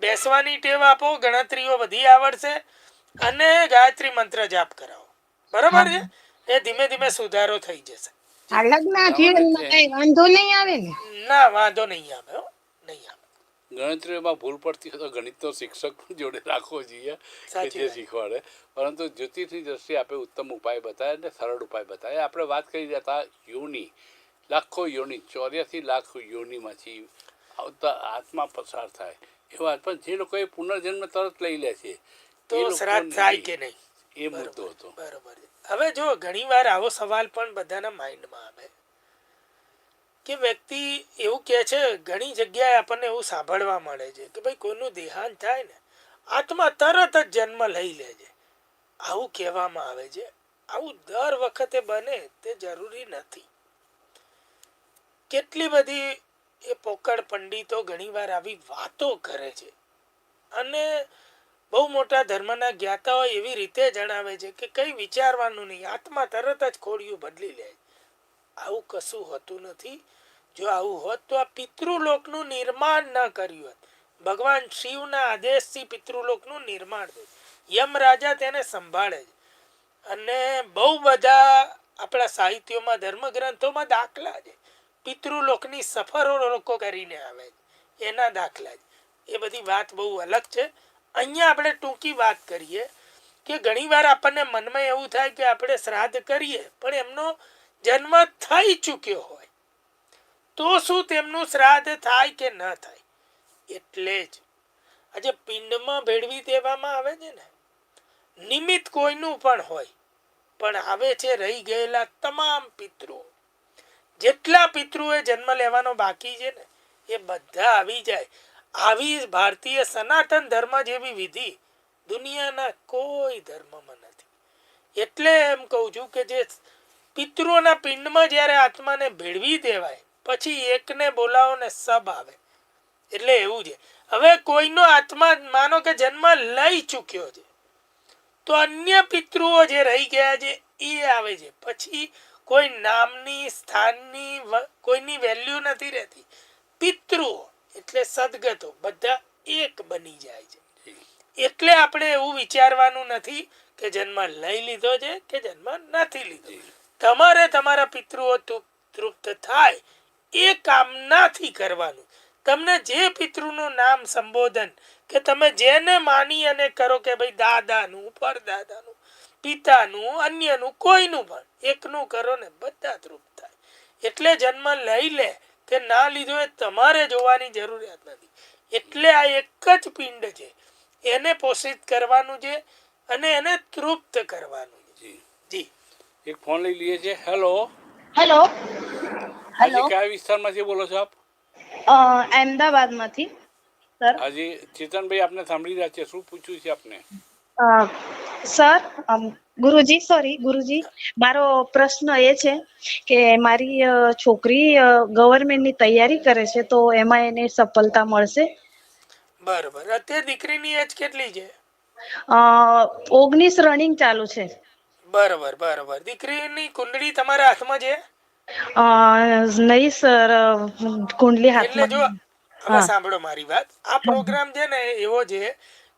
બેસવાની ટેવ આપો, ગણતરીઓ બધી આવડશે. અને ગાયત્રી મંત્ર જાપ કરાવો, બરોબર છે. એ ધીમે ધીમે સુધારો થઈ જશે. આ લગ્ન સામાન્ય જીવનમાં કઈ વાંધો નહીં આવે ને? ના, વાંધો નહીં આવે, હો નહીં આવે. ગણતરીમાં ભૂલ પડતી હોય તો ગણિતનો શિક્ષક જોડે રાખવો જોઈએ કે સાચી જે વાત. શીખવાડે. પરંતુ જ્યોતિષની દ્રષ્ટિએ આપણે ઉત્તમ ઉપાય બતાવ્યા અને સરળ ઉપાય બતાવ્યા. આપણે વાત કરી રહ્યા હતા યોનિ, લાખો યોનિ, 84 લાખ યોનિમાંથી આવતા આત્મા પસાર થાય એ વાત. પણ જે લોકોએ પુનર્જન્મ તરત લઈ લે છે તો એ શ્રાદ્ધ લોકો થાય કે નહીં, એ મુદ્દો હતો. બરોબર છે. હવે જો ઘણી વાર આવો સવાલ પણ બધાના માઇન્ડમાં આવે કે વ્યક્તિ એવું કહે છે, ઘણી જગ્યાએ આપણને એવું સાંભળવા મળે છે કે ભાઈ કોઈનું દેહાંત થાય ને આત્મા તરત જ જન્મ લઈ લે છે, આવું કહેવામાં આવે છે. આવું દર વખતે બને તે જરૂરી નથી. કેટલી બધી એ પોકળ પંડિતો ઘણીવાર આવી વાતો કરે છે, અને બહુ મોટા ધર્મના જ્ઞાતાઓ એવી રીતે જણાવે છે કે કંઈ વિચારવાનું નહીં, આત્મા તરત જ ખોડિયું બદલી લે. આવું કશું હોતું નથી. જો આવું હોત તો આ પિતૃલોકનું નિર્માણ ન કર્યું હોત. ભગવાન શિવના આદેશથી પિતૃલોકનું નિર્માણ થયું. યમ રાજા તેને સંભાળે છે. અને બહુ બધા આપણા સાહિત્યોમાં, ધર્મગ્રંથોમાં દાખલા છે. પિતૃલોકની સફરો લોકો કરીને આવે છે, એના દાખલા છે. એ બધી વાત બહુ અલગ છે. અહીંયા આપણે ટૂંકી વાત કરીએ કે ઘણીવાર આપણને મનમાં એવું થાય કે આપણે શ્રાદ્ધ કરીએ પણ એમનો જન્મ થઈ ચૂક્યો હોય તો શું તેમનું શ્રાદ્ધ થાય કે ન થાય. એટલે જ આજે પિંડમાં ભેળવી દેવામાં આવે છે ને, નિમિત્ત કોઈનું પણ હોય, પણ આવે છે રહી ગયેલા તમામ પિતૃઓ. જેટલા પિતૃએ જન્મ લેવાનો બાકી છે ને એ બધા આવી જાય. આવી ભારતીય સનાતન ધર્મ જેવી વિધિ દુનિયાના કોઈ ધર્મમાં નથી. એટલે એમ કહું છું કે જે પિતૃઓના પિંડમાં જ્યારે આત્માને ભેળવી દેવાય પછી એકને બોલાવો ને સબ આવે. એટલે એવું છે. હવે કોઈનો આત્મા માનો કે જન્મ લઈ ચૂક્યો છે તો અન્ય પિતૃઓ જે રહી ગયા છે એ આવે છે. પછી કોઈ નામની, સ્થાનની, કોઈની વેલ્યુ નથી રહેતી. પિતૃઓ એટલે સદગતો બધા એક બની જાય છે. એટલે આપણે એવું વિચારવાનું નથી કે જન્મ લઈ લીધો છે કે જન્મ નથી લીધો. તમારે તમારા પિતૃઓ તૃપ્ત થાય એ કામનાથી કરવાનું. તમને જે પિતૃનું નામ સંબોધન કે તમે જેને માની અને કરો કે ભાઈ દાદાનું, પરદાદાનું, પિતાનું, અન્યનું, કોઈનું પણ એકનું કરો ને બધા તૃપ્ત થાય. એટલે જન્મ લઈ લે કે ના લીધો એ તમારે જોવાની જરૂરિયાત નથી. એટલે આ એક જ પિંડ છે, એને પોષિત કરવાનું છે અને એને તૃપ્ત કરવાનું છે. જી એક ફોન લઈ લઈએ છે. હેલો, હેલો હાજી, હેલો કયા વિસ્તારમાંથી બોલો છો આપ? અમદાવાદમાંથી સર. હાજી, ચેતનભાઈ આપને સાંભળી રહ્યા છે. શું પૂછ્યું છે આપને? સર ગુરુજી સોરી ગુરુજી, મારો પ્રશ્ન એ છે કે મારી છોકરી ગવર્મેન્ટની તૈયારી કરે છે તો એમાં એને સફળતા મળશે? બરોબર. અત્યારે દીકરીની એજ કેટલી છે? 19 રનિંગ ચાલુ છે. બરોબર બરોબર. દીકરીની કુંડળી તમારા હાથમાં છે? નહીં સર, કુંડલી એટલે જો હાથમાં. હવે હા. સાંભળો મારી વાત. આ પ્રોગ્રામ છે ને એવો છે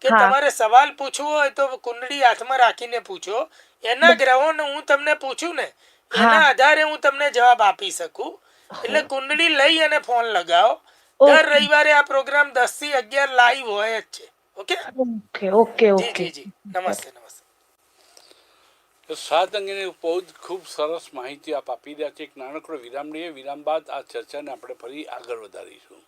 કે હા. તમારે સવાલ પૂછવો હોય તો કુંડળી હાથમાં રાખીને પૂછો. એના ગ્રહોને હું તમને પૂછું ને એના આધારે હું તમને જવાબ આપી શકું. એટલે કુંડળી લઈ અને ફોન લગાવો. દર રવિવારે આ પ્રોગ્રામ 10 થી 11 લાઈવ હોય જ છે. ઓકે ઓકે ઓકે જી ઓકે. જી જી. નમસ્તે નમસ્તે. તો શ્રાદ્ધ અંગેની બહુ જ ખૂબ સરસ માહિતી આપ આપી રહ્યા છે. એક નાનકડો વિરામ લઈએ. વિરામ બાદ આ ચર્ચાને આપણે ફરી આગળ વધારીશું.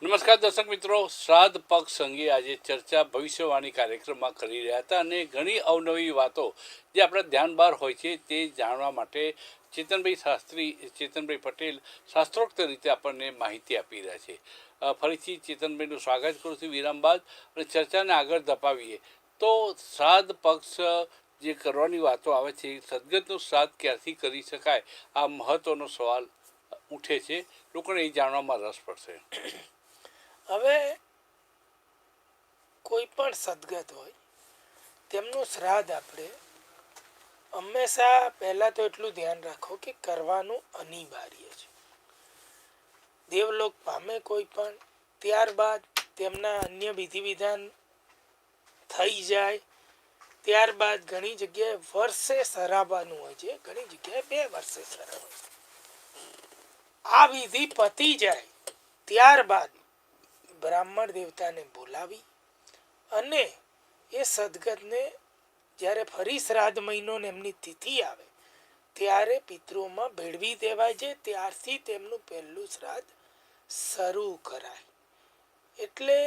નમસ્કાર દર્શક મિત્રો, શ્રાદ્ધ પક્ષ અંગે આજે ચર્ચા ભવિષ્યવાણી કાર્યક્રમમાં કરી રહ્યા હતા અને ઘણી અવનવી વાતો જે આપણા ધ્યાન બહાર હોય છે તે જાણવા માટે ચેતનભાઈ શાસ્ત્રી, ચેતનભાઈ પટેલ શાસ્ત્રોક્ત રીતે આપણને માહિતી આપી રહ્યા છે. ફરીથી ચેતનભાઈનું સ્વાગત કરું છું વિરામ બાદ અને ચર્ચાને આગળ ધપાવીએ. તો શ્રાદ્ધ પક્ષ જે કરવાની વાતો આવે છે, સદગતનું શ્રાદ્ધ ક્યારથી કરી શકાય, આ મહત્ત્વનો સવાલ ઉઠે છે. લોકોને એ જાણવામાં રસ પડશે. હવે કોઈ પણ સદગત હોય તેમનું શ્રાદ્ધ આપણે હંમેશા પહેલા તો એટલું ધ્યાન રાખો કે કરવાનું અનિવાર્ય છે. દેવલોક પામે કોઈ પણ, ત્યારબાદ તેમના અન્ય વિધિ વિધાન થઈ જાય, ત્યારબાદ ઘણી જગ્યાએ વર્ષે સરાવવાનું હોય છે, ઘણી જગ્યાએ 2 વર્ષે સરાવવાનું. આ વિધિ પતી જાય ત્યારબાદ બ્રાહ્મણ દેવતાને બોલાવી અને એ સદગતને જ્યારે ફરી શ્રાદ્ધ મહિનો ને એમની તિથિ આવે ત્યારે પિતૃઓમાં ભેળવી દેવાય છે. ત્યારથી તેમનું પહેલું શ્રાદ્ધ શરૂ કરાય. એટલે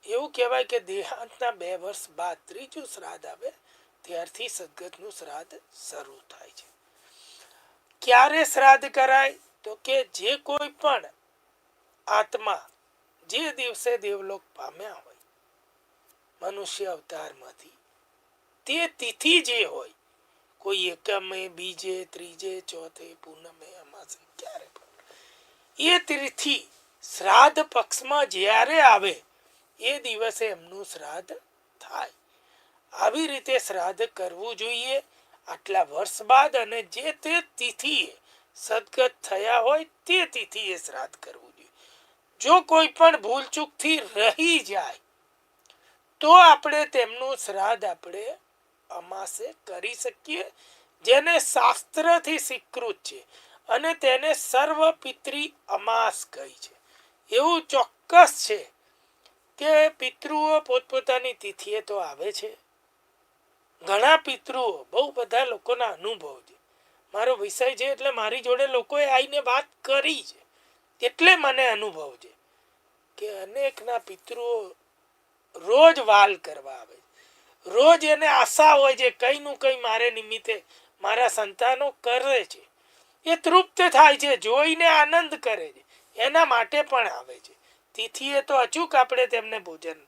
એવું કહેવાય કે દેહાંતના 2 વર્ષ બાદ ત્રીજું શ્રાદ્ધ આવે ત્યારથી સદગતનું શ્રાદ્ધ શરૂ થાય છે. ક્યારે શ્રાદ્ધ કરાય તો કે જે કોઈ પણ આત્મા જે દિવસે દેવલોક પામ્યા હોય મનુષ્ય અવતારમાંથી, તે તિથિ જે હોય, કોઈ એકમે, બીજે, ત્રીજે, ચોથે, પૂનમે, અમાસે, ક્યારે પણ એ તિથિ શ્રાદ્ધ પક્ષમાં જ્યારે આવે એ દિવસે એમનું શ્રાદ્ધ થાય. આવી રીતે શ્રાદ્ધ કરવું જોઈએ આટલા વર્ષ બાદ, અને જે તે તિથિએ સદગત થયા હોય તે તિથિએ શ્રાદ્ધ કરવું જોઈએ. જો કોઈ પણ ભૂલચૂકથી રહી જાય તો આપણે તેમનું શ્રાદ્ધ આપણે અમાસે કરી શકીએ, જેને શાસ્ત્રથી સ્વીકૃત છે, અને તેને સર્વ પિતૃ અમાસ કહી છે. એવું ચોક્કસ છે કે પિતૃઓ પોતપોતાની તિથિએ તો આવે છે. ઘણા પિતૃઓ, બહુ બધા લોકોના અનુભવ છે, મારો વિષય છે એટલે મારી જોડે લોકોએ આવીને વાત કરી છે, એટલે મને અનુભવ છે કે અનેકના પિતૃઓ રોજ વાલ કરવા આવે છે. રોજ એને આશા હોય છે કંઈનું કંઈ મારે નિમિત્તે મારા સંતાનો કરે છે, એ તૃપ્ત થાય છે, જોઈને આનંદ કરે છે, એના માટે પણ આવે છે. તિથિએ તો અચૂક આપણે તેમને ભોજન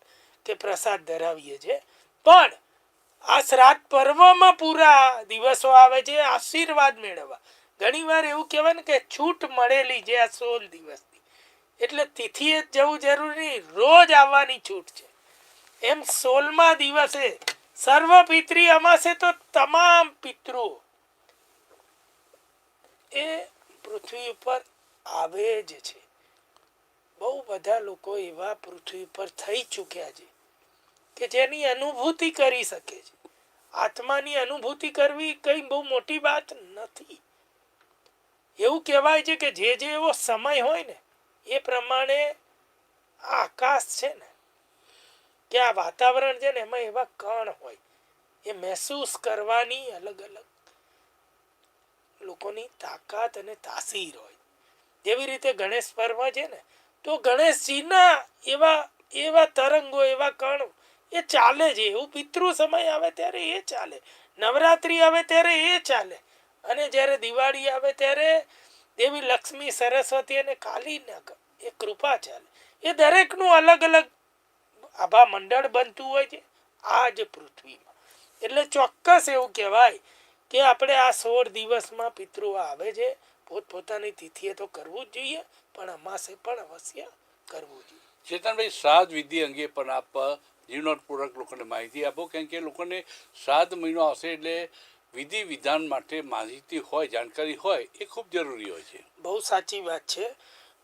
કે પ્રસાદ ધરાવીએ છીએ, પણ આ શ્રાદ્ધ પર્વમાં પૂરા દિવસો આવે છે આશીર્વાદ મેળવવા. ઘણી વાર એવું કહેવાય ને કે છૂટ મળેલી છે આ 16 દિવસની, એટલે તિથિએ જ જવું જરૂરી, રોજ આવવાની છૂટ છે. એમ 16મા દિવસે સર્વ પિતૃ અમાસે તો તમામ પિતૃઓ એ પૃથ્વી ઉપર આવે જ છે. બહુ બધા લોકો એવા પૃથ્વી પર થઈ ચૂક્યા છે કે જેની અનુભૂતિ કરી શકે છે. આત્માની અનુભૂતિ કરવી કઈ બહુ મોટી વાત નથી. એવું કહેવાય છે કે જે એવો સમય હોય ને એ પ્રમાણે આ આકાશ છે ને, કે આ વાતાવરણ છે ને, એમાં એવા કણ હોય, એ મહેસૂસ કરવાની અલગ અલગ લોકોની તાકાત અને તાસીર હોય. જેવી રીતે ગણેશ પર્વ છે ને, તો ગણેશજીના એવા એવા તરંગો, એવા કણો એ ચાલે છે. એવું પિતૃ સમય આવે ત્યારે એ ચાલે, નવરાત્રિ આવે ત્યારે એ ચાલે, અને જ્યારે દિવાળી આવે ત્યારે દેવી લક્ષ્મી, સરસ્વતી અને કાલી એ કૃપા ચાલે. એ દરેકનું અલગ અલગ આભા મંડળ બનતું હોય છે આ જ પૃથ્વીમાં. એટલે ચોક્કસ એવું કહેવાય કે આપણે આ 16 દિવસમાં પિતૃઓ આવે છે, પોતપોતાની તિથિએ તો કરવું જ જોઈએ, પણ અમાસે પણ અવશ્ય કરવું જોઈએ. ચેતનભાઈ, શ્રાદ્ધ વિધિ અંગે પણ આપ જીવનપૂર્વક લોકોને માહિતી આપો, કેમ કે લોકોને શ્રાદ્ધ મહિનો આવશે એટલે વિધિ વિધાન માટે માહિતી હોય, જાણકારી હોય, એ ખૂબ જરૂરી હોય છે. બહુ સાચી વાત છે.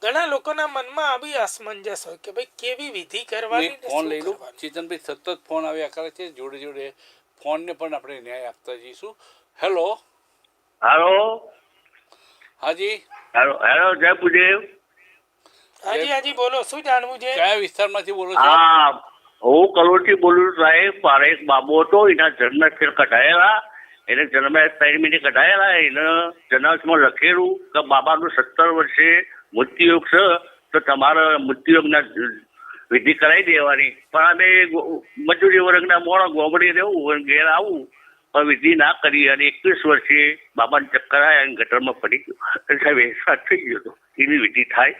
ઘણા લોકોના મનમાં આવી અસમંજસ હોય કે ભાઈ કેવી વિધિ કરવાની, ફોન લઈ લો. ચેતનભાઈ, સતત ફોન આવ્યા કરે છે, જોડે જોડે ફોનને પણ આપણે ન્યાય આપતા જઈશું. હેલો. હાલો. હાજી. હેલો, જય પૂદેવ. હાજી હાજી, બોલો, શું જાણવું છે? કયા વિસ્તારમાંથી બોલો છો? હા, હું કલોલથી બોલું છું સાહેબ. મારે એક બાબુ હતો, એના જન્મ કઢાયેલા, એને જન્મ 3 મહિને કઢાયેલા. એને જન્મમાં લખેલું કે બાબાનું 17 વર્ષે મૃત્યુયોગ છે, તો તમારે મૃત્યુયોગના વિધિ કરાવી દેવાની. પણ અમે મજૂરી વર્ગના મોડા ગોમડી રહેવું, ઘેર આવું, પણ વિધિ ના કરી, અને 21 વર્ષે બાબાને ચક્કર આવ્યા અને ગટરમાં પડી ગયો, સાહેબ એક્સપાયર થઈ ગયો હતો. એની વિધિ થાય?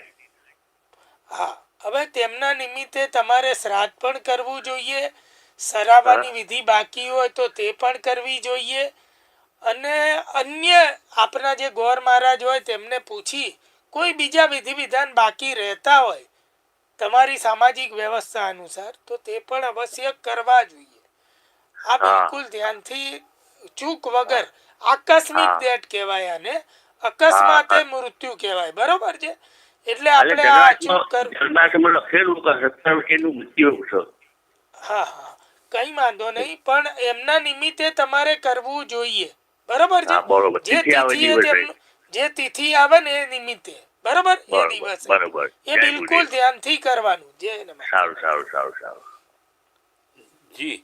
હા, હવે તેમના નિમિત્તે તમારે શ્રાદ્ધ પણ કરવું જોઈએ, સરાવાની વિધિ બાકી હોય તો તે પણ કરવી જોઈએ, અને અન્ય આપણા જે ગોર મહારાજ હોય તેમને પૂછી કોઈ બીજા વિધિ વિધાન બાકી રહેતા હોય તમારી સામાજિક વ્યવસ્થા અનુસાર, તો તે પણ અવશ્ય કરવા જોઈએ. આ બિલકુલ ધ્યાનથી, ચૂક વગર, આકસ્મિક ડેથ કહેવાય આને, અકસ્માતે મૃત્યુ કહેવાય, બરોબર છે? એટલે આપણે આ ચૂક લખેલું કે 17 વર્ષનું મૃત્યુ છે. હા હા, કઈ વાંધો નહીં, પણ એમના નિમિત્તે તમારે કરવું જોઈએ, બરોબર છે? જે તિથિ આવે ને એ નિમિત્તે, બરોબર, એ દિવસે એ બિલકુલ ધ્યાનથી કરવાનું. જય નમઃ. સારું સારું સારું સારું. જી,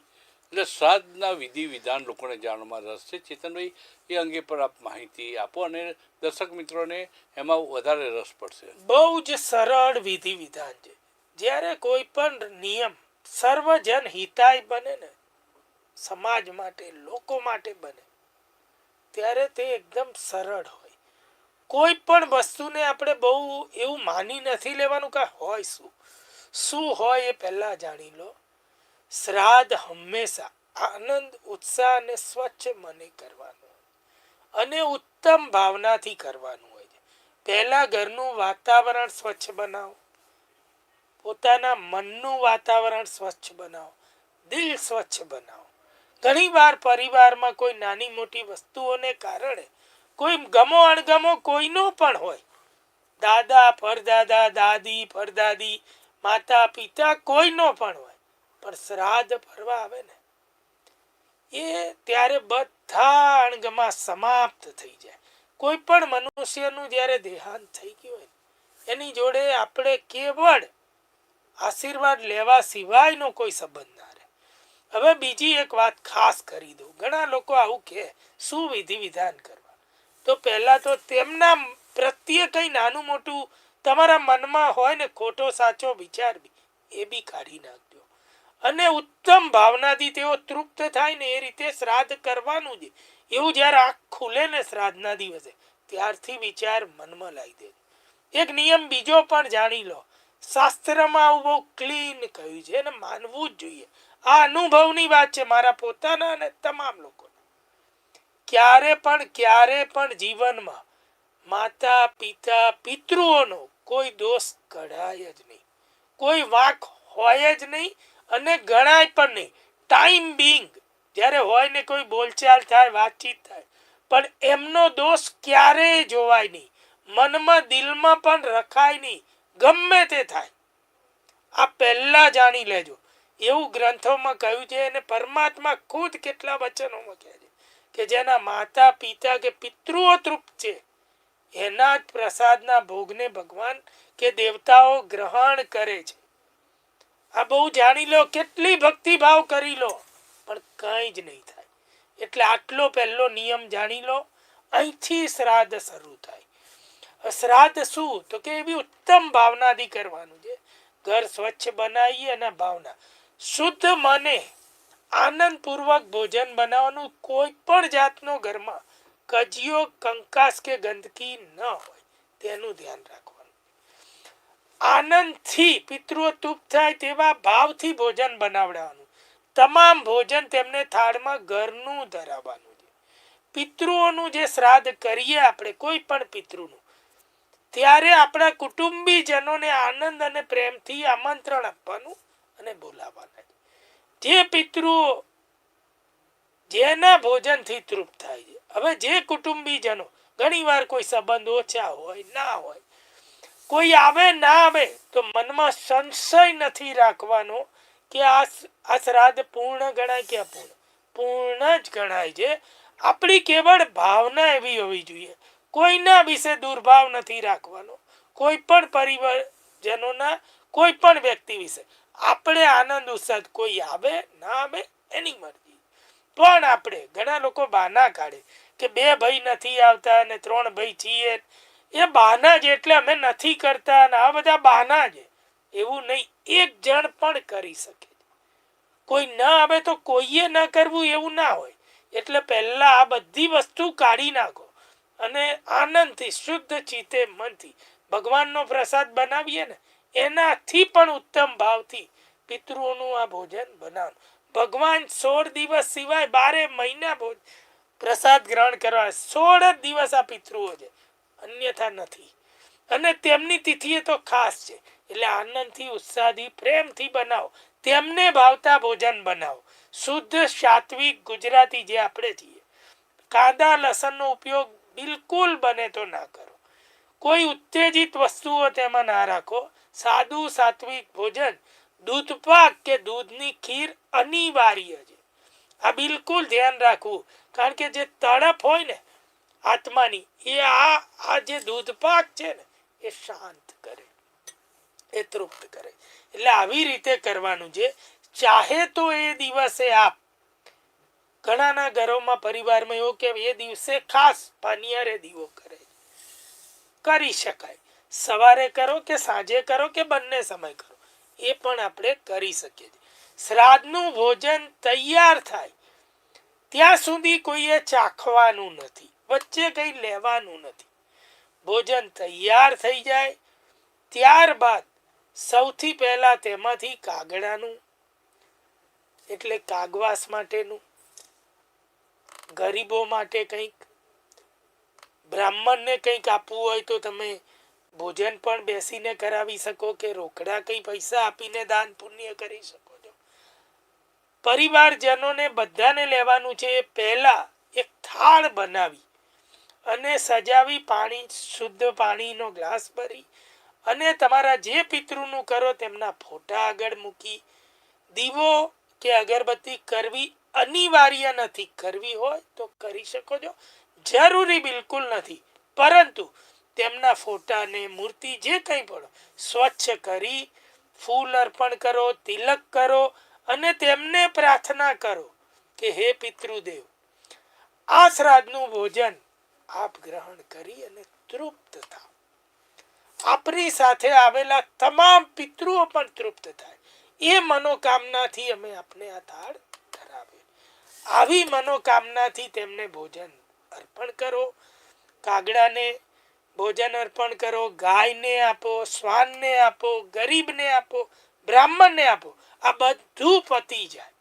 એટલે શ્રાદ્ધના વિધિ વિધાન લોકોને જાણવામાં રસ છે. ચેતનભાઈ, એ અંગે પણ આપ માહિતી આપો, અને દર્શક મિત્રોને એમાં વધારે રસ પડશે. બહુ જ સરળ વિધિ વિધાન છે. જ્યારે કોઈ પણ નિયમ સર્વજન હિતાય બને ને, સમાજ માટે, લોકો માટે બને, ત્યારે તે એકદમ સરળ હોય. કોઈ પણ વસ્તુને આપણે બહુ એવું માની નથી લેવાનું કે હોય શું હોય એ પહેલા જાણી લો. શ્રાદ્ધ હંમેશા આનંદ ઉત્સાહ અને સ્વચ્છ મને કરવાનું અને ઉત્તમ ભાવનાથી કરવાનું હોય છે. પહેલા ઘરનું વાતાવરણ સ્વચ્છ બનાવો, પોતાના મનનું વાતાવરણ સ્વચ્છ બનાવો, દિલ સ્વચ્છ બનાવો. ઘણી વાર પરિવારમાં કોઈ નાની મોટી વસ્તુઓને કારણે કોઈ ગમો અણગમો કોઈનો પણ હોય, દાદા પરદાદા, દાદી પરદાદી, માતા પિતા કોઈનો પણ હોય, પણ શ્રાદ્ધ ભરવા આવે ને એ ત્યારે બધા અણગમા સમાપ્ત થઈ જાય. કોઈ પણ મનુષ્યનું જ્યારે દેહાંત થઈ ગયું હોય એની જોડે આપણે કેવળ આશીર્વાદ લેવા સિવાયનો કોઈ સંબંધ ના રહે. હવે બીજી એક વાત ખાસ કરી દઉં. ઘણા લોકો આવું કહે શું વિધિ વિધાન કરવા, તો પહેલા તો તેમના પ્રત્યે કંઈ નાનું મોટું તમારા મનમાં હોય ને ખોટો સાચો વિચાર બી એ બી કાઢી નાખજો અને ઉત્તમ ભાવનાથી તેઓ તૃપ્ત થાય ને એ રીતે શ્રાદ્ધ કરવાનું છે. એવું જ્યારે આંખ ખુલે ને શ્રાદ્ધના દિવસે ત્યારથી વિચાર મનમાં લાવી દે. એક નિયમ બીજો પણ જાણી લો. શાસ્ત્રમાં આવું બહુ ક્લીન કહ્યું છે અને માનવું જ જોઈએ. આ અનુભવની વાત છે મારા પોતાના અને તમામ લોકોના. ક્યારે પણ જીવનમાં માતા પિતા પિતૃઓનો કોઈ દોષ કઢાય જ નહીં, કોઈ વાંક હોય જ નહીં અને ગણાય પણ નહીં. ટાઈમ બિંગ જ્યારે હોય ને કોઈ બોલચાલ થાય, વાતચીત થાય, પણ એમનો દોષ ક્યારેય જોવાય નહીં, મનમાં દિલમાં પણ રખાય નહીં, ગમે તે થાય. આ પહેલા જાણી લેજો. એવું ગ્રંથોમાં કહ્યું છે અને પરમાત્મા ખુદ કેટલા વચનોમાં કહે છે કે જેના માતા પિતા કે પિતૃઓ તૃપ્ત છે એના જ પ્રસાદના ભોગને ભગવાન કે દેવતાઓ ગ્રહણ કરે છે. આ બહુ જાણી લો. કેટલી ભક્તિભાવ કરી લો પણ કંઈ જ નહીં થાય. એટલે આટલો પહેલો નિયમ જાણી લો. અહીંથી શ્રાદ્ધ શરૂ થાય. શ્રાદ્ધ શું તો કે એવી ઉત્તમ ભાવનાથી કરવાનું છે. ઘર સ્વચ્છ બનાવીએ અને ભાવના શુદ્ધ મને આનંદપૂર્વક ભોજન બનાવવાનું. કોઈ પણ જાતનો ઘરમાં કજિયો, કંકાસ કે ગંદકી ન હોય તેનું ધ્યાન રાખવાનું. આનંદથી પિતૃઓ તૃપ્ત થાય તેવા ભાવથી ભોજન બનાવડાવવાનું. તમામ ભોજન તેમને થાળમાં ઘરનું ધરાવવાનું છે. પિતૃઓનું જે શ્રાદ્ધ કરીએ આપણે કોઈ પણ પિતૃનું, ત્યારે આપણા કુટુંબીજનોને આનંદ અને પ્રેમથી આમંત્રણ આપવાનું અને બોલાવવાના. જે પિતૃઓ જેના ભોજનથી તૃપ્ત થાય છે. હવે જે કુટુંબીજનો ઘણી વાર કોઈ સંબંધ ઓછા હોય, ના હોય, કોઈ આવે ના આવે, તો મનમાં સંશય નથી રાખવાનો કે આ શ્રાદ્ધ પૂર્ણ ગણાય કે અપૂર્ણ. પૂર્ણ જ ગણાય છે. આપણી કેવળ ભાવના એવી હોવી જોઈએ. કોઈના વિશે દુર્ભાવ નથી રાખવાનો. કોઈ પણ પરિવારજનોના કોઈ પણ વ્યક્તિ વિશે આપણે આનંદ ઉત્સાહ, કોઈ આવે ના આવે એની મરજી. પણ આપણે ઘણા લોકો બહાના કાઢે કે 2 ભાઈ નથી આવતા અને 3 ભાઈ છીએ. એ બહાના જ, એટલે અમે નથી કરતા અને આ બધા બહાના છે. એવું નહીં. એક જણ પણ કરી શકે. કોઈ ના આવે તો કોઈએ ન કરવું એવું ના હોય. એટલે પહેલા આ બધી વસ્તુ કાઢી નાખો અને આનંદથી શુદ્ધ ચિત્તે મનથી ભગવાનનો પ્રસાદ બનાવીએ ને એનાથી પણ ઉત્તમ ભાવથી પિતૃઓનું આ ભોજન બનાવવાનું. ભગવાન 16 દિવસ સિવાય 12 મહિના પ્રસાદ ગ્રહણ કરવા. 16 જ દિવસ આ પિતૃઓ છે, અન્યથા નથી. અને તેમની તિથિએ તો ખાસ છે. એટલે આનંદથી ઉત્સાહથી પ્રેમથી બનાવો. તેમને ભાવતા ભોજન બનાવો. શુદ્ધ સાત્વિક ગુજરાતી જે આપણે છીએ. કાંદા લસણનો ઉપયોગ બિલકુલ બને તો ના કરો. કોઈ ઉત્તેજિત વસ્તુઓ તેમાં ના રાખો. સાદું સાત્વિક ભોજન, દૂધપાક કે દૂધની ખીર અનિવાર્ય છે. આ બિલકુલ ધ્યાન રાખવું. કારણ કે જે તડપ હોય ને આત્માની, એ આ જે દૂધપાક છે ને એ શાંત કરે, એ તૃપ્ત કરે. એટલે આવી રીતે કરવાનું છે. ચાહે તો એ દિવસે આપ ઘણાના ઘરોમાં પરિવારમાં એવો કે એ દિવસે ખાસ પાનિયારે દીવો કરે, કરી શકાય. સવારે કરો કે સાંજે કરો કે બંને સમય કરો, એ પણ આપણે કરી શકીએ છીએ. શ્રાદ્ધનું ભોજન તૈયાર થાય ત્યાં સુધી કોઈએ ચાખવાનું નથી, વચ્ચે કંઈ લેવાનું નથી. ભોજન તૈયાર થઈ જાય ત્યારબાદ સૌથી પહેલા તેમાંથી કાગડાનું એટલે કાગવાસ માટેનું, ગરીબો માટે કંઈક, બ્રાહ્મણને કંઈક આપવું હોય તો તમે ભોજન પણ બેસીને કરાવી શકો કે રોકડા કંઈ પૈસા આપીને દાન પુણ્ય કરી શકો છો. પરિવારજનોને બધાને લેવાનું છે. પહેલા એક થાળ બનાવી અને સજાવી, પાણી, શુદ્ધ પાણીનો ગ્લાસ ભરી અને તમારા જે પિતૃનું કરો તેમના ફોટા આગળ મૂકી દીવો કે અગરબત્તી કરવી અનિવાર્ય નથી. કરવી હોય તો કરી શકો છો, જરૂરી બિલકુલ નથી. પરંતુ તેમના ફોટાને, મૂર્તિ, જે કંઈ પણ સ્વચ્છ કરી ફૂલ અર્પણ કરો, તિલક કરો અને તેમને પ્રાર્થના કરો કે હે પિતૃદેવ, આ શ્રાદ્ધનું ભોજન આપ ગ્રહણ કરી અને તૃપ્ત થાઓ. આપણી સાથે આવેલા તમામ પિતૃઓ પણ તૃપ્ત થાય એ મનોકામનાથી અમે આપને આ થાળ ધરાવે. આવી મનોકામનાથી તેમને ભોજન અર્પણ કરો. કાગડાને ભોજન અર્પણ કરો, ગાયને આપો, શ્વાનને આપો, ગરીબને આપો, બ્રાહ્મણને આપો. આ બધું પતી જાય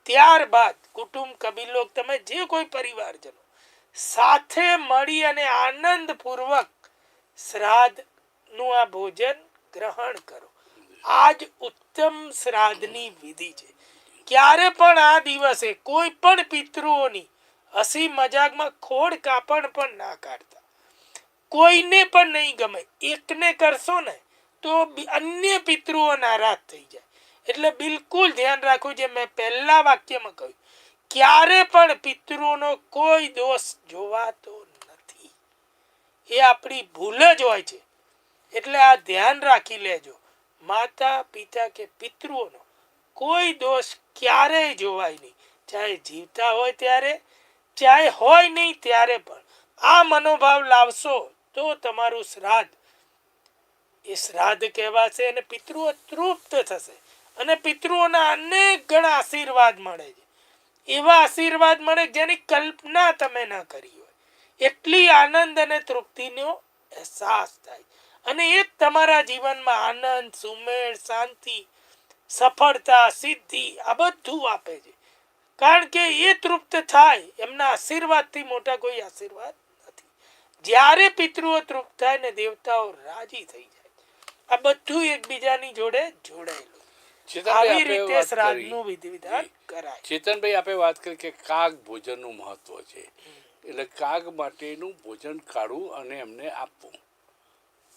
ત્યારબાદ કુટુંબ, કબીલો, તમે જે કોઈ પરિવારજનો સાથે મળી અને આનંદપૂર્વક શ્રાદ્ધનું આ ભોજન ગ્રહણ કરો. આ જ ઉત્તમ શ્રાદ્ધની વિધિ છે. ક્યારે પણ આ દિવસે કોઈ પણ પિતૃઓની હસી મજાકમાં ખોડ કાપણ પણ ના કાઢતા. કોઈને પણ નહીં ગમે. એકને કરશો ને તો અન્ય પિતૃઓ નારાજ થઈ જાય. એટલે બિલકુલ ધ્યાન રાખવું. જે મેં પહેલા વાક્યમાં કહ્યું, ક્યારે પણ પિતૃઓનો કોઈ દોષ જોવાતો નથી. એ આપણી ભૂલ જ હોય છે. એટલે આ ધ્યાન રાખી લેજો. માતા પિતા કે પિતૃઓનો કોઈ દોષ ક્યારેય જોવાય નહીં. ચાહે જીવતા હોય ત્યારે, ચાહે હોય નહીં ત્યારે પણ આ મનોભાવ લાવશો તો તમારું શ્રાદ્ધ એ શ્રાદ્ધ કહેવાશે અને પિતૃઓ તૃપ્ત થશે અને પિતૃઓના અનેક ગણા આશીર્વાદ મળે છે. એવા આશીર્વાદ મળે જેની કલ્પના તમે ન કરી હોય. એટલી આનંદ અને તૃપ્તિનો અહેસાસ થાય અને એ જ તમારા જીવનમાં આનંદ, સુમેળ, શાંતિ, સફળતા, સિદ્ધિ આ બધું આપે છે. કારણ કે એ તૃપ્ત થાય, એમના આશીર્વાદથી મોટા કોઈ આશીર્વાદ નથી. જ્યારે પિતૃઓ તૃપ્ત થાય ને દેવતાઓ રાજી થઈ જાય. આ બધું એકબીજાની જોડે જોડાયેલું. આવી રીતે શ્રાદ્ધનું વિધિ વિધાન કરાય. ચેતનભાઈ, આપે વાત કરી કે કાગ ભોજનનું મહત્વ છે. એટલે કાગ માટેનું ભોજન કાઢવું અને એમને આપવું.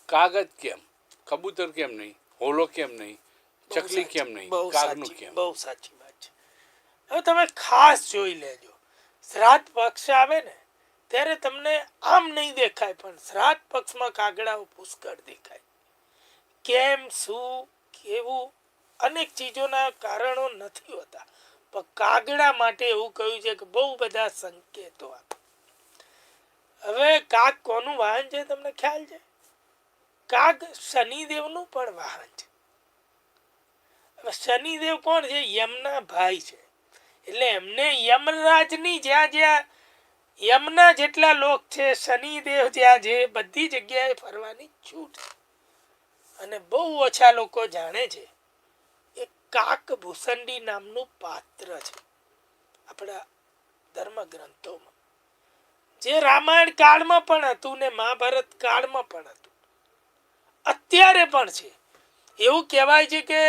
કાગ જ કેમ? કબૂતર કેમ નહીં? હોલો કેમ નહીં? ચકલી કેમ નહીં? કાગનું કેમ? બહુ સાચી વાત છે. હવે તમે ખાસ જોઈ લેજો. શ્રાદ્ધ પક્ષ આવે ને ત્યારે તમને આમ નહીં દેખાય, પણ શ્રાદ્ધ પક્ષમાં કાગડાઓ પુષ્કળ દેખાય. કેમ, શું, કેવું, અનેક ચીજોના કારણો નથી હોતા, પણ કાગડા માટે એવું કહ્યું છે કે બહુ બધા સંકેતો આપે. હવે કાગ કોનું વાહન છે તમને ખ્યાલ છે? કાગ શનિદેવનું પણ વાહન છે. હવે શનિદેવ કોણ છે? યમના ભાઈ છે. એટલે એમને યમરાજની જ્યાં જ્યાં યમના જેટલા લોક છે, શનિદેવ જ્યાં છે, બધી જગ્યાએ ફરવાની છૂટ છે. અને બહુ ઓછા લોકો જાણે છે એ કાક ભૂસંડી નામનું પાત્ર છે આપણા ધર્મ ગ્રંથોમાં, જે રામાયણ કાળમાં પણ હતું ને મહાભારત કાળમાં પણ હતું, અત્યારે પણ છે. એવું કહેવાય છે કે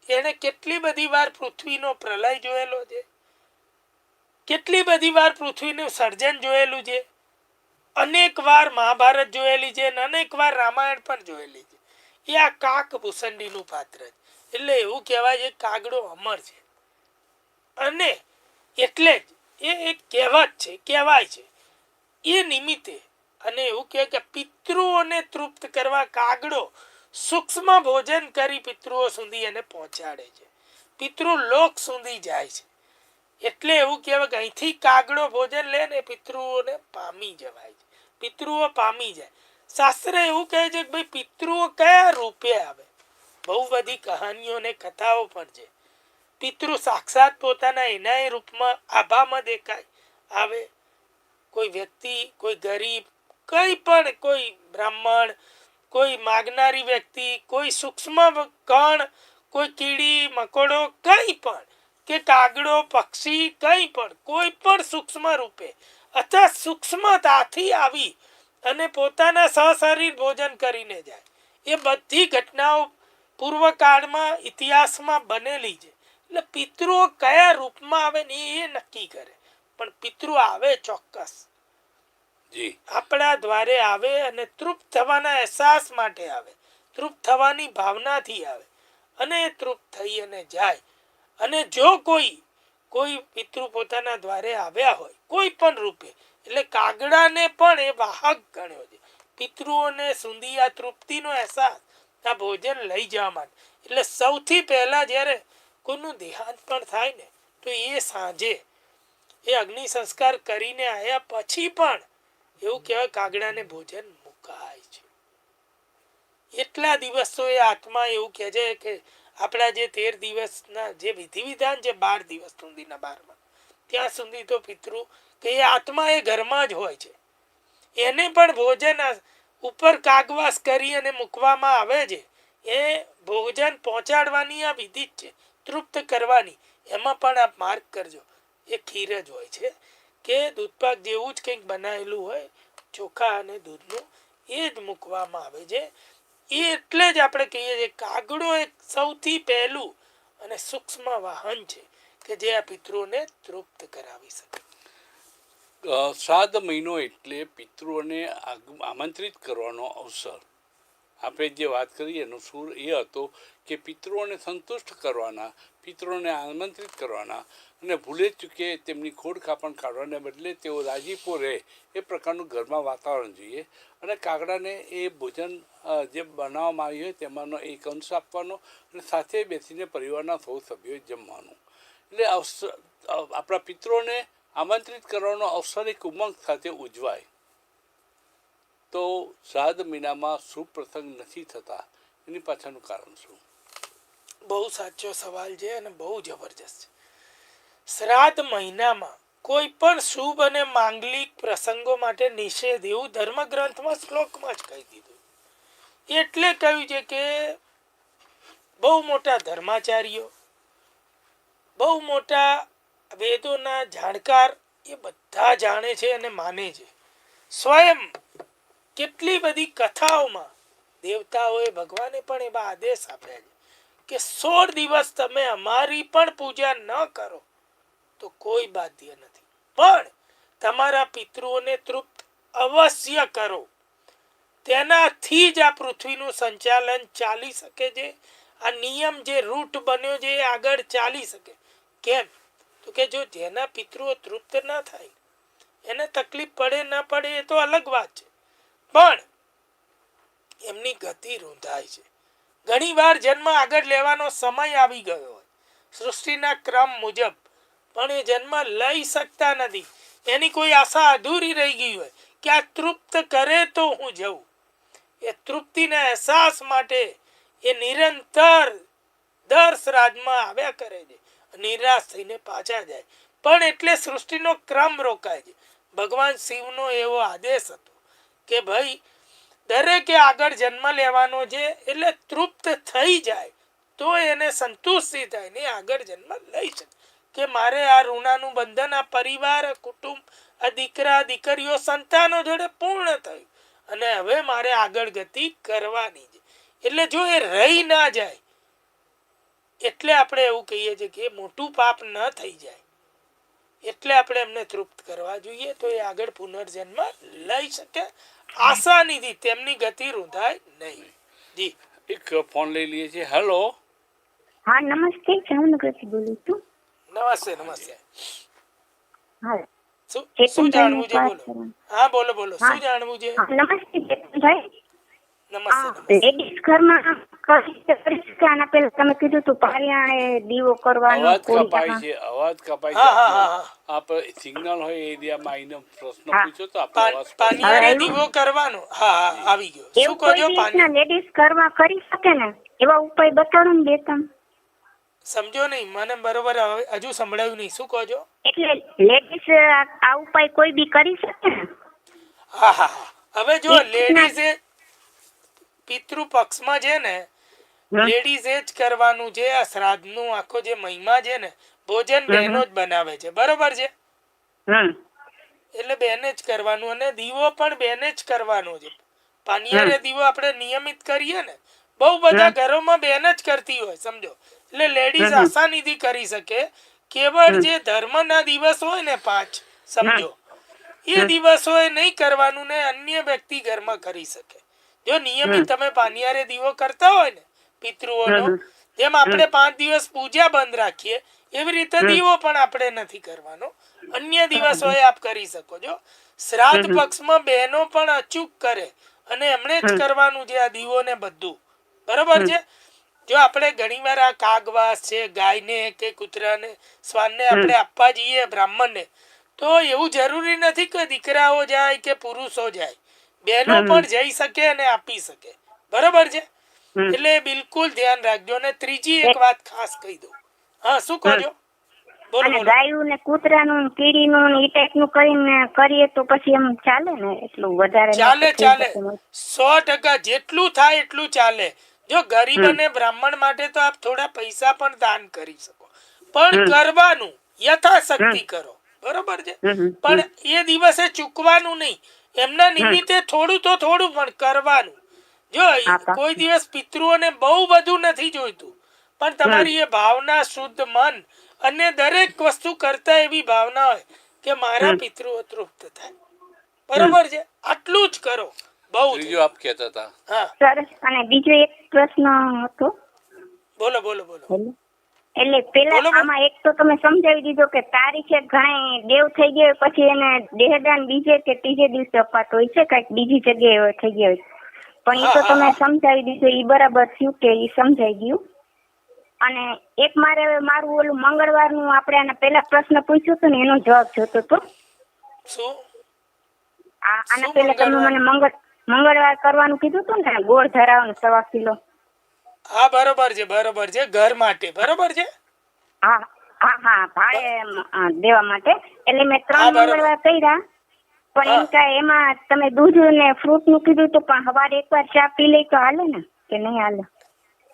એને કેટલી બધી વાર પૃથ્વીનો પ્રલય જોયેલો છે, કેટલી બધી વાર પૃથ્વીનું સર્જન જોયેલું છે, અનેક વાર મહાભારત જોયેલી છે અને અનેક વાર રામાયણ પણ જોયેલી છે. એ આ કાક ભૂસંડીનું પાત્ર છે. એટલે એવું કહેવાય છે કાગડો અમર છે. અને એટલે જ એ એક કહેવત છે, કહેવાય છે એ નિમિત્તે. અને એવું કહે કે પિતૃઓને તૃપ્ત કરવા કાગડો સૂક્ષ્મ ભોજન કરી પિતૃઓ સુધી એને પહોંચાડે છે, પિતૃલોક સુધી જાય છે. એટલે એવું કહેવાય કે અહીંથી કાગડો ભોજન લે ને પિતૃઓને પામી જવાય છે, પિતૃઓ પામી જાય. શાસ્ત્ર એવું કહે છે કે ભાઈ પિતૃઓ કયા રૂપે આવે? બહુ બધી કહાનીઓ ને કથાઓ પણ છે. પિતૃ સાક્ષાત પોતાના એના રૂપમાં આભામાં દેખાય આવે. કોઈ વ્યક્તિ, કોઈ ગરીબ, કંઈ પણ, કોઈ બ્રાહ્મણ, કોઈ માગનારી વ્યક્તિ, કોઈ સૂક્ષ્મ કણ, કોઈ કીડી મકોડો, કંઈ પણ, કે કાગડો પક્ષી, કંઈ પણ, કોઈ પણ સૂક્ષ્મ રૂપે અથવા સૂક્ષ્મતાથી આવી અને પોતાના સહશરીર ભોજન કરીને જાય. એ બધી ઘટનાઓ પૂર્વકાળમાં ઇતિહાસમાં બનેલી છે. એટલે પિતૃઓ કયા રૂપમાં આવે ને એ નક્કી કરે, પણ પિતૃ આવે ચોક્કસ, જી આપણા દ્વારે આવે અને તૃપ્ત થવાના અહેસાસ માટે આવે, તૃપ્ત થવાની ભાવનાથી આવે અને એ તૃપ્ત થઈ અને જાય. અને જો કોઈ પિતૃ પોતાના દ્વારે આવ્યા હોય કોઈ પણ રૂપે, એટલે કાગડાને પણ એ વાહક ગણ્યો છે પિતૃઓને સુધી આ તૃપ્તિનો અહેસાસ, આ ભોજન લઈ જવા માટે. એટલે સૌથી પહેલા જ્યારે કોઈનું દેહાંત પણ થાય ને તો એ સાંજે એ અગ્નિ સંસ્કાર કરીને આવ્યા પછી પણ એવું કહેવાય કાગડાને ભોજન મુકાય છે. એટલા દિવસ તો એ આત્મા એવું કહે છે કે આપણા જે 13 દિવસના જે વિધિ વિધાન છે, 12 દિવસ સુધીના 12માં, ત્યાં સુધી તો પિતૃ કે એ આત્મા એ ઘરમાં જ હોય છે. એને પણ ભોજન ઉપર કાગવાસ કરી અને મૂકવામાં આવે છે. એ ભોજન પહોંચાડવાની આ વિધિ જ છે, તૃપ્ત કરવાની. એમાં પણ આપ માર્ક કરજો, એ ખીર જ હોય છે કે દૂધપાક જેવું જ કંઈક બનાવેલું હોય, ચોખા અને દૂધનું, એ જ મૂકવામાં આવે છે. એ એટલે જ આપણે કહીએ છીએ કાગડો એક સૌથી પહેલું અને સૂક્ષ્મ વાહન છે કે જે આ પિતૃઓને તૃપ્ત કરાવી શકે. શ્રાદ્ધ મહિનો એટલે પિતૃઓને આમંત્રિત કરવાનો અવસર. આપણે જે વાત કરી એનો સૂર એ હતો કે પિતૃઓને સંતુષ્ટ કરવાના, પિતૃઓને આમંત્રિત કરવાના અને ભૂલે ચૂકે તેમની ખોડ કાપણ કાઢવાને બદલે તેઓ રાજીપો રહે એ પ્રકારનું ઘરમાં વાતાવરણ જોઈએ. અને કાગડાને એ ભોજન જે બનાવવામાં આવ્યું હોય તેમાંનો એક અંશ આપવાનો અને સાથે બેસીને પરિવારના સૌ સભ્યોએ જમવાનું. એટલે આપણા પિતૃઓને આમંત્રિત કરવાનો અવસર એક ઉમંગ સાથે ઉજવાય. તો શ્રાદ્ધ મહિનામાં શુભ પ્રસંગ નથી થતા, એની પાછળનું કારણ શું? બહુ સાચો સવાલ છે અને બહુ જબરજસ્ત છે. શ્રાદ્ધ મહિનામાં કોઈ પણ શુભ અને માંગલિક પ્રસંગો માટે નિષેધ એવું ધર્મગ્રંથમાં શ્લોકમાં જ કહી દીધું. એટલે કહ્યું છે કે બહુ મોટા ધર્માચાર્યો, બહુ મોટા વેદોના જાણકાર, એ બધા જાણે છે અને માને છે. સ્વયં કેટલી બધી કથાઓમાં દેવતાઓએ, ભગવાને પણ એવા આદેશ આપ્યા છે કે 16 દિવસ તમે અમારી પણ પૂજા ન કરો તો કોઈ બાધ્ય નથી, પણ તમારા પિતૃઓને તૃપ્ત અવશ્ય કરો. તેનાથી જ આ પૃથ્વીનું સંચાલન ચાલી શકે છે. આ નિયમ જે રૂટ બન્યો છે એ આગળ ચાલી શકે. કેમ? તો કે જો જેના પિતૃઓ તૃપ્ત ન થાય એને તકલીફ પડે ન પડે એ તો અલગ વાત છે, પણ એમની ગતિ રૂંધાય છે. ઘણી વાર જન્મ આગળ લેવાનો સમય આવી ગયો હોય સૃષ્ટિના ક્રમ મુજબ, પણ એ જન્મ લઈ શકતા નથી. એની કોઈ આશા અધૂરી રહી ગઈ હોય કે આ તૃપ્ત કરે તો હું જઉં. એ તૃપ્તિના અહેસાસ માટે એ નિરંતર દર શ્રાદ્ધમાં આવ્યા કરે છે, નિરાશ થઈને પાછા જાય. પણ એટલે સૃષ્ટિનો ક્રમ રોકાય છે. ભગવાન શિવનો એવો આદેશ હતો કે ભાઈ દરેકે આગળ જન્મ લેવાનો છે, એટલે તૃપ્ત થઈ જાય તો એને સંતુષ્ટિ થાય ને આગળ જન્મ લઈ શકે કે મારે આ ઋણાનું બંધન આ પરિવાર, કુટુંબ, આ દીકરા દીકરીઓ, સંતાનો જોડે પૂર્ણ થયું અને હવે મારે આગળ ગતિ કરવાની છે. એટલે જો એ રહી ના જાય, એટલે આપણે એવું કહીએ છીએ કે મોટું પાપ ન થઈ જાય, એટલે આપણે એમને તૃપ્ત કરવા જોઈએ તો એ આગળ પુનર્જન્મ લઈ શકે આસાનીથી, તેમની ગતિ રૂંધાય નહીં. જી એક ફોન લઈ લઈએ છીએ. હેલો. હા નમસ્તે, જામનગરથી બોલું છું. નમસ્તે. નમસ્તે. હા શું જાણવું છે? બોલો. હા બોલો બોલો, શું જાણવું છે? નમસ્તે ચેતનભાઈ. નમસ્તે. લેડીઝ ઘરમાં કરી શકે આના પહેલા તમે કીધું તું પારિયાણે દીવો કરવાનો. અવાજ કપાય છે, અવાજ કપાય છે. હા હા હા, આપ સિગ્નલ હોય એ એરિયામાં આવીને પ્રશ્ન પૂછો તો આપણો અવાજ પાનિયારે દીવો કરવાનો. હા હા, આવી ગયો. શું કહો છો? પાનિયા લેડીઝ ઘરમાં કરી શકે ને એવા ઉપાય બતાડો ને બે ત્રણ. સમજો નહીં, મને બરોબર હજુ સંભળાયું નહીં. શું કહો છો? એટલે લેડીઝ આ ઉપાય કોઈ બી કરી શકે ને? હા હા હા, હવે જો લેડીઝે પિતૃ પક્ષમાં છે ને લેડીઝે જ કરવાનું છે. આ શ્રાદ્ધનું આખો જે મહિમા છે ને ભોજન બહેનો જ બનાવે છે, બરોબર છે? એટલે બેને જ કરવાનું અને દીવો પણ બેને જ કરવાનો છે. પાનિયારે દીવો આપણે નિયમિત કરીએ ને, બહુ બધા ઘરોમાં બેન જ કરતી હોય, સમજો. એટલે લેડીઝ આસાનીથી કરી શકે. કેવળ જે ધર્મના દિવસ હોય ને 5, સમજો, એ દિવસોએ નહીં કરવાનું ને અન્ય વ્યક્તિ ઘરમાં કરી શકે. જો નિયમિત તમે પાનિયારે દીવો કરતા હોય ને પિતૃઓનો, જેમ આપણે 5 દિવસ પૂજા બંધ રાખીએ એવી રીતે દીવો પણ આપણે નથી કરવાનો. અન્ય દિવસોએ આપ કરી શકો છો. શ્રાદ્ધ પક્ષમાં બહેનો પણ અચૂક કરે અને એમણે જ કરવાનું છે આ દીવો ને બધું, બરોબર છે? જો આપણે ઘણીવાર આ કાગવાસ છે, ગાયને કે કૂતરાને, શ્વાનને આપણે આપવા જઈએ બ્રાહ્મણને, તો એવું જરૂરી નથી કે દીકરાઓ જાય કે પુરુષો જાય, બહેનો પણ જઈ શકે અને આપી શકે, બરોબર છે? એટલે બિલકુલ ધ્યાન રાખજો. અને ત્રીજી એક વાત ખાસ કહી દઉં. હા, શું કહો છો? બોલો અને બોલો. ગાયું ને કૂતરાનું ને કીડીનું ને ઈ ટાઈપનું કરીને કરીએ તો પછી એમ ચાલે ને? એટલું વધારે ચાલે ચાલે, 100% જેટલું થાય એટલું ચાલે. જો ગરીબ અને બ્રાહ્મણ માટે તો આપ થોડા પૈસા પણ દાન કરી શકો, પણ કરવાનું યથાશક્તિ કરો, બરોબર છે? પણ એ દિવસે ચૂકવાનું નહીં. એમના નિમિત્તે થોડું તો થોડું પણ કરવાનું. જો કોઈ દિવસ પિતૃઓને બહુ બધું નથી જોઈતું, પણ તમારી એ ભાવના, શુદ્ધ મન અને દરેક વસ્તુ કરતા એવી ભાવના હોય કે મારા પિતૃઓ તૃપ્ત થાય, બરોબર છે? આટલું જ કરો. બહુ ત્રીજું આપ કહેતા હતા. હા, સરસ. અને બીજો એક પ્રશ્ન હતો. બોલો બોલો બોલો. એટલે પેલા આમાં એક તો તમે સમજાવી દીધો કે તારીખે ઘણા દેવ થઈ ગયો પછી એને દેહદાન બીજે કે ત્રીજે દિવસે અપાતો હોય છે, કઈક બીજી જગ્યાએ થઈ ગયા હોય, પણ એ તો તમે સમજાવી દીધું, એ બરાબર થયું કે એ સમજાઈ ગયું. અને એક મારું ઓલું મંગળવારનું આપણે આના પેલા પ્રશ્ન પૂછ્યો હતો ને એનો જવાબ જોતો હતો. શું? આના પેલા તમે મને મંગળવાર કરવાનું કીધું હતું ને, ગોળ ધરાવવાનું 1.25 કિલો. હા, બરોબર છે, બરોબર છે, ઘર માટે, બરોબર છે. હા હા હા, ભાડે દેવા માટે. એટલે મેં 3 મંગળવાર કર્યા, પણ એમ કાંઈ એમાં તમે દૂધ ને ફ્રૂટ નું કીધું તો, પણ સવારે એકવાર ચા પી લઈ તો હાલે ને કે નહીં હાલે?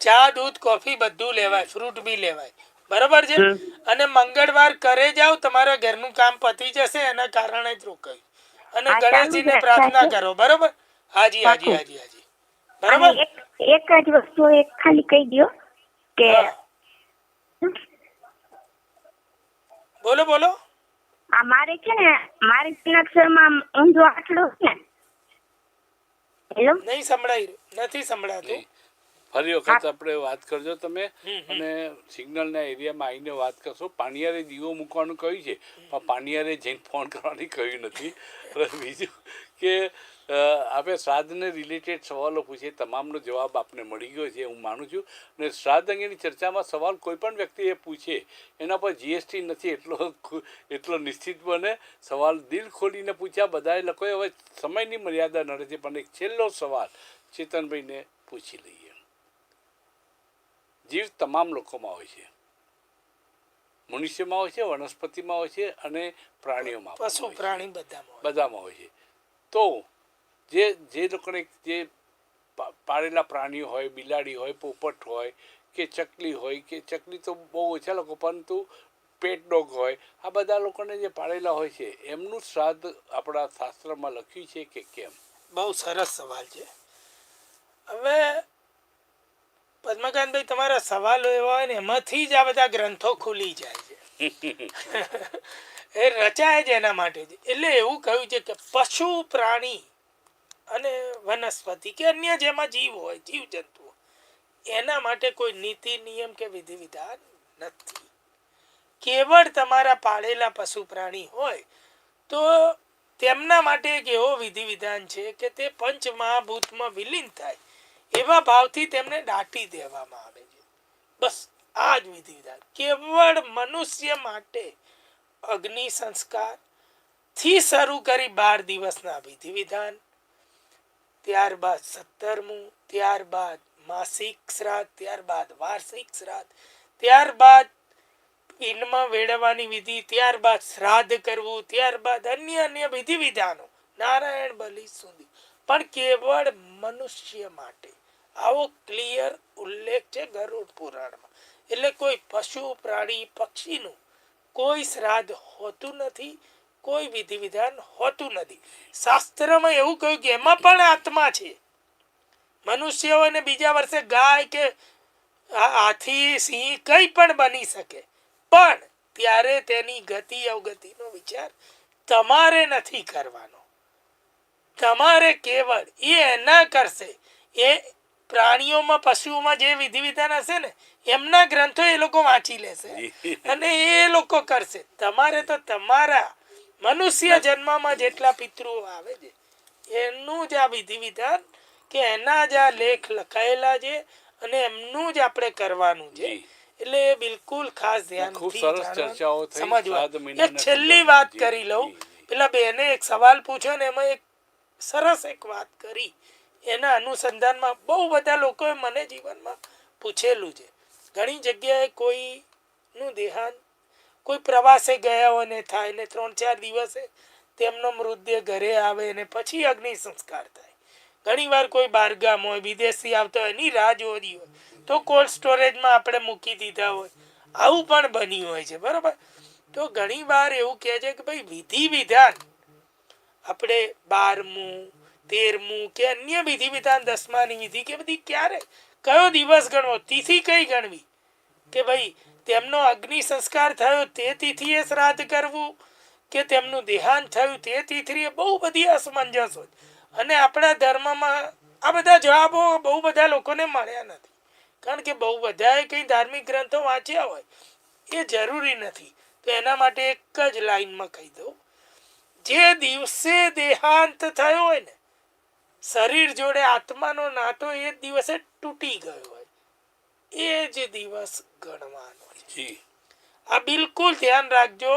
ચા, દૂધ, કોફી બધું લેવાય, ફ્રૂટ બી લેવાય, બરોબર છે? અને મંગળવાર કરે જાવ, તમારા ઘરનું કામ પતી જશે, એના કારણે જ રોકાયું. અને ગણેશજીને પ્રાર્થના કરો, બરોબર? હાજી હાજી હાજી હાજી, બરોબર. એક જ વસ્તુ એક ખાલી કહી દો કે બોલો બોલો. આ મારે છે ને, મારી અક્ષરમાં ઊંધો આટલો છે ને. હેલો, નહીં સંભળાય, નથી સંભળાતું. ફરી વખત આપણે વાત કરજો તમે, અને સિગ્નલના એરિયામાં આવીને વાત કરશો. પાનિયારે દીવો મૂકવાનું કહ્યું છે, પણ પાનિયારે જઈને ફોન કરવાની કહ્યું નથી. બીજું કે આપણે શ્રાદ્ધને રિલેટેડ સવાલો પૂછીએ, તમામનો જવાબ આપને મળી ગયો છે હું માનું છું. અને શ્રાદ્ધ અંગેની ચર્ચામાં સવાલ કોઈ પણ વ્યક્તિ એ પૂછે એના પર જીએસટી નથી એટલો નિશ્ચિત બને. સવાલ દિલ ખોલીને પૂછ્યા બધાએ લોકોએ. હવે સમયની મર્યાદા નડે છે, પણ એક છેલ્લો સવાલ ચેતનભાઈને પૂછી લઈએ. જીવ તમામ લોકોમાં હોય છે, મનુષ્યમાં હોય છે, વનસ્પતિમાં હોય છે અને પ્રાણીઓમાં, પશુ પ્રાણી બધામાં હોય છે. તો જે લોકોને જે પાળેલા પ્રાણીઓ હોય, બિલાડી હોય, પોપટ હોય કે ચકલી હોય, કે ચકલી તો બહુ ઓછા લોકો, પરંતુ પેટ ડોગ હોય, આ બધા લોકોને જે પાળેલા હોય છે એમનું શ્રાદ્ધ આપણા શાસ્ત્રમાં લખ્યું છે કે કેમ? બહુ સરસ સવાલ છે. હવે પદ્મકાંતભાઈ, તમારા સવાલો એવા હોય ને એમાંથી જ આ બધા ગ્રંથો ખુલી જાય છે. એ રચાય જ એના માટે જ. એટલે એવું કહ્યું છે કે પશુ, પ્રાણી અને વનસ્પતિ કે અન્ય જેમાં જીવ હોય, જીવ જંતુઓ, એના માટે કોઈ નીતિ, નિયમ કે વિધિ વિધાન નથી. કેવળ તમારા પાળેલા પશુ પ્રાણી હોય તો તેમના માટે એક એવો વિધિ વિધાન છે કે તે પંચ મહાભૂતમાં વિલીન થાય એવા ભાવથી તેમને દાટી દેવામાં આવે છે. બસ આ જ વિધિ વિધાન. કેવળ મનુષ્ય માટે અગ્નિ સંસ્કાર થી શરૂ કરી 12 દિવસના વિધિ વિધાન, ત્યારબાદ 17મું, ત્યારબાદ માસિક શ્રાદ્ધ, ત્યારબાદ વાર્ષિક શ્રાદ્ધ, ત્યારબાદ પિંડમાં વેડવાની વિધિ, ત્યારબાદ શ્રાદ્ધ કરવું, ત્યારબાદ અન્ય વિધિ વિધાનો, નારાયણ બલિ સુધી પણ કેવળ મનુષ્ય માટે. આવો ક્લિયર ઉલ્લેખ છે ગરુડ પુરાણમાં. એટલે કોઈ પશુ પ્રાણી પક્ષીનું કોઈ શ્રાદ્ધ હોતું નથી, કોઈ વિધિ વિધાન હોતું નથી. શાસ્ત્રમાં એવું કહ્યું કે એમાં પણ આત્મા છે. મનુષ્ય હોય ને બીજા વર્ષે ગાય કે હાથી સિંહ કઈ પણ બની શકે, પણ ત્યારે તેની ગતિ અવગતિનો વિચાર તમારે નથી કરવાનો. તમારે કેવળ એ એના કરશે. એ પ્રાણીઓમાં પશુઓમાં જે વિધિ વિધાન હશે ને એમના ગ્રંથો એ લોકો વાંચી લેશે અને એ લોકો કરશે. તમારે તો તમારા મનુષ્ય જન્મમાં જેટલા પિતૃઓ આવે છે એનું જ આ વિધિ વિધાન કે એના જ આ લેખ લખાયેલા છે અને એમનું જ આપણે કરવાનું છે. એટલે એ બિલકુલ ખાસ ધ્યાનથી સમજવા. એક છેલ્લી વાત કરી લઉં. પેલા બેને એક સવાલ પૂછ્યો ને એમાં એક સરસ એક વાત કરી. એના અનુસંધાનમાં બહુ બધા લોકોએ મને જીવનમાં પૂછેલું છે. ઘણી જગ્યાએ કોઈનું દેહાંત કોઈ પ્રવાસે ગયા હોય ને થાય ને 3-4 દિવસે તેમનો મૃતદેહ ઘરે આવે ને પછી અગ્નિ સંસ્કાર થાય. ઘણી વાર કોઈ બહારગામ હોય, વિદેશથી આવતા હોય, એની રાહ જોવી હોય તો કોલ્ડ સ્ટોરેજમાં આપણે મૂકી દીધા હોય. આવું પણ બન્યું હોય છે, બરોબર. તો ઘણી વાર એવું કહે છે કે ભાઈ વિધિ વિધાન આપણે 12મું 13મું કે અન્ય વિધિ વિધાન 10માની વિધિ કે બધી ક્યારે કયો દિવસ ગણવો, તિથિ કઈ ગણવી કે ભાઈ તેમનો અગ્નિ સંસ્કાર થયો તે તિથિએ શ્રાદ્ધ કરવું કે તેમનું દેહાંત થયું તે તિથિએ, બહુ બધી અસમંજસ હોય. અને આપણા ધર્મમાં આ બધા જવાબો બહુ બધા લોકોને મળ્યા નથી, કારણ કે બહુ બધાએ કંઈ ધાર્મિક ગ્રંથો વાંચ્યા હોય એ જરૂરી નથી. તો એના માટે એક જ લાઈનમાં કહી દઉં, જે દિવસે દેહાંત થયો હોય ને શરીર જોડે આત્માનો નાતો એ જ દિવસે તૂટી ગયો હોય એ જ દિવસ ગણવાનો છે. આ બિલકુલ ધ્યાન રાખજો.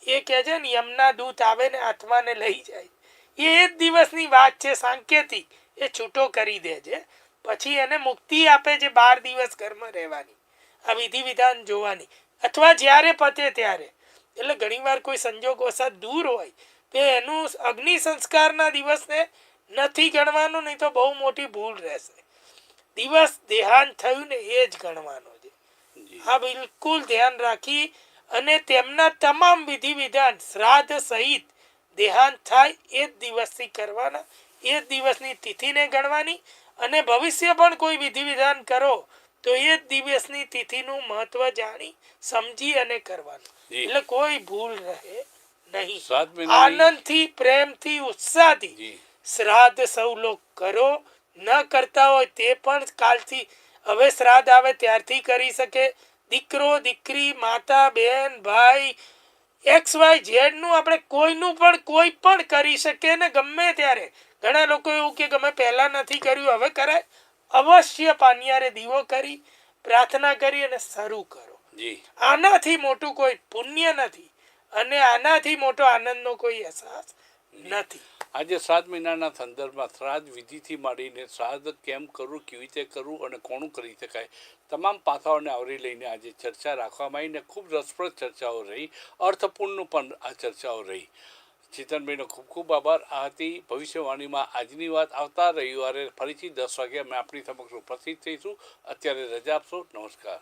એ કહે છે ને યમના દૂત આવે ને આત્માને લઈ જાય, એ જ દિવસની વાત છે. સાંકેતિક એ છૂટો કરી દે છે, પછી એને મુક્તિ આપે છે 12 દિવસ ઘરમાં રહેવાની, આ વિધિ વિધાન જોવાની, અથવા જ્યારે પતે ત્યારે. એટલે ઘણીવાર કોઈ સંજોગવશાત દૂર હોય તો એનું અગ્નિ સંસ્કારના દિવસને નથી ગણવાનું, નહીં તો બહુ મોટી ભૂલ રહેશે. દિવસ દેહાંત થયું ને એ જ ગણવાનો છે. આ બિલકુલ ધ્યાન રાખી અને તેમના તમામ વિધિ વિધાન શ્રાદ્ધ સહિત દેહાંત થાય એ જ દિવસથી કરવાના, એ જ દિવસની તિથિને ગણવાની. અને ભવિષ્ય પણ કોઈ વિધિ વિધાન કરો તો એ જ દિવસની તિથિનું મહત્વ જાણી સમજી અને કરવાનું, એટલે કોઈ ભૂલ રહે નહીં. આનંદથી, પ્રેમથી, ઉત્સાહથી શ્રાદ્ધ સૌ લોક કરો. ન કરતા હોય તે પણ કાલથી હવે શ્રાદ્ધ આવે ત્યારથી કરી શકે. દીકરો દીકરી, માતા બહેન ભાઈ XYZ નું આપણે કોઈનું પણ કોઈ પણ કરી શકે ને ગમે ત્યારે. ઘણા લોકો એવું કે અમે પહેલા નથી કર્યું હવે કરાય. અવશ્ય પાનિયારે દીવો કરી પ્રાર્થના કરી અને શરૂ કરો. આનાથી મોટું કોઈ પુણ્ય નથી અને આનાથી મોટો આનંદનો કોઈ અહેસાસ નથી. આજે 7 મહિનાના સંદર્ભમાં શ્રાદ્ધ વિધિથી માંડીને શ્રાદ્ધ કેમ કરવું, કેવી રીતે કરવું અને કોનું કરી શકાય, તમામ પાસાઓને આવરી લઈને આજે ચર્ચા રાખવામાં આવીને ખૂબ રસપ્રદ ચર્ચાઓ રહી, અર્થપૂર્ણ પણ આ ચર્ચાઓ રહી. ચેતનભાઈનો ખૂબ ખૂબ આભાર. આ હતી ભવિષ્યવાણીમાં આજની વાત. આવતા રવિવારે ફરીથી 10 વાગે અમે આપણી સમક્ષ ઉપસ્થિત થઈશું. અત્યારે રજા આપશો. નમસ્કાર.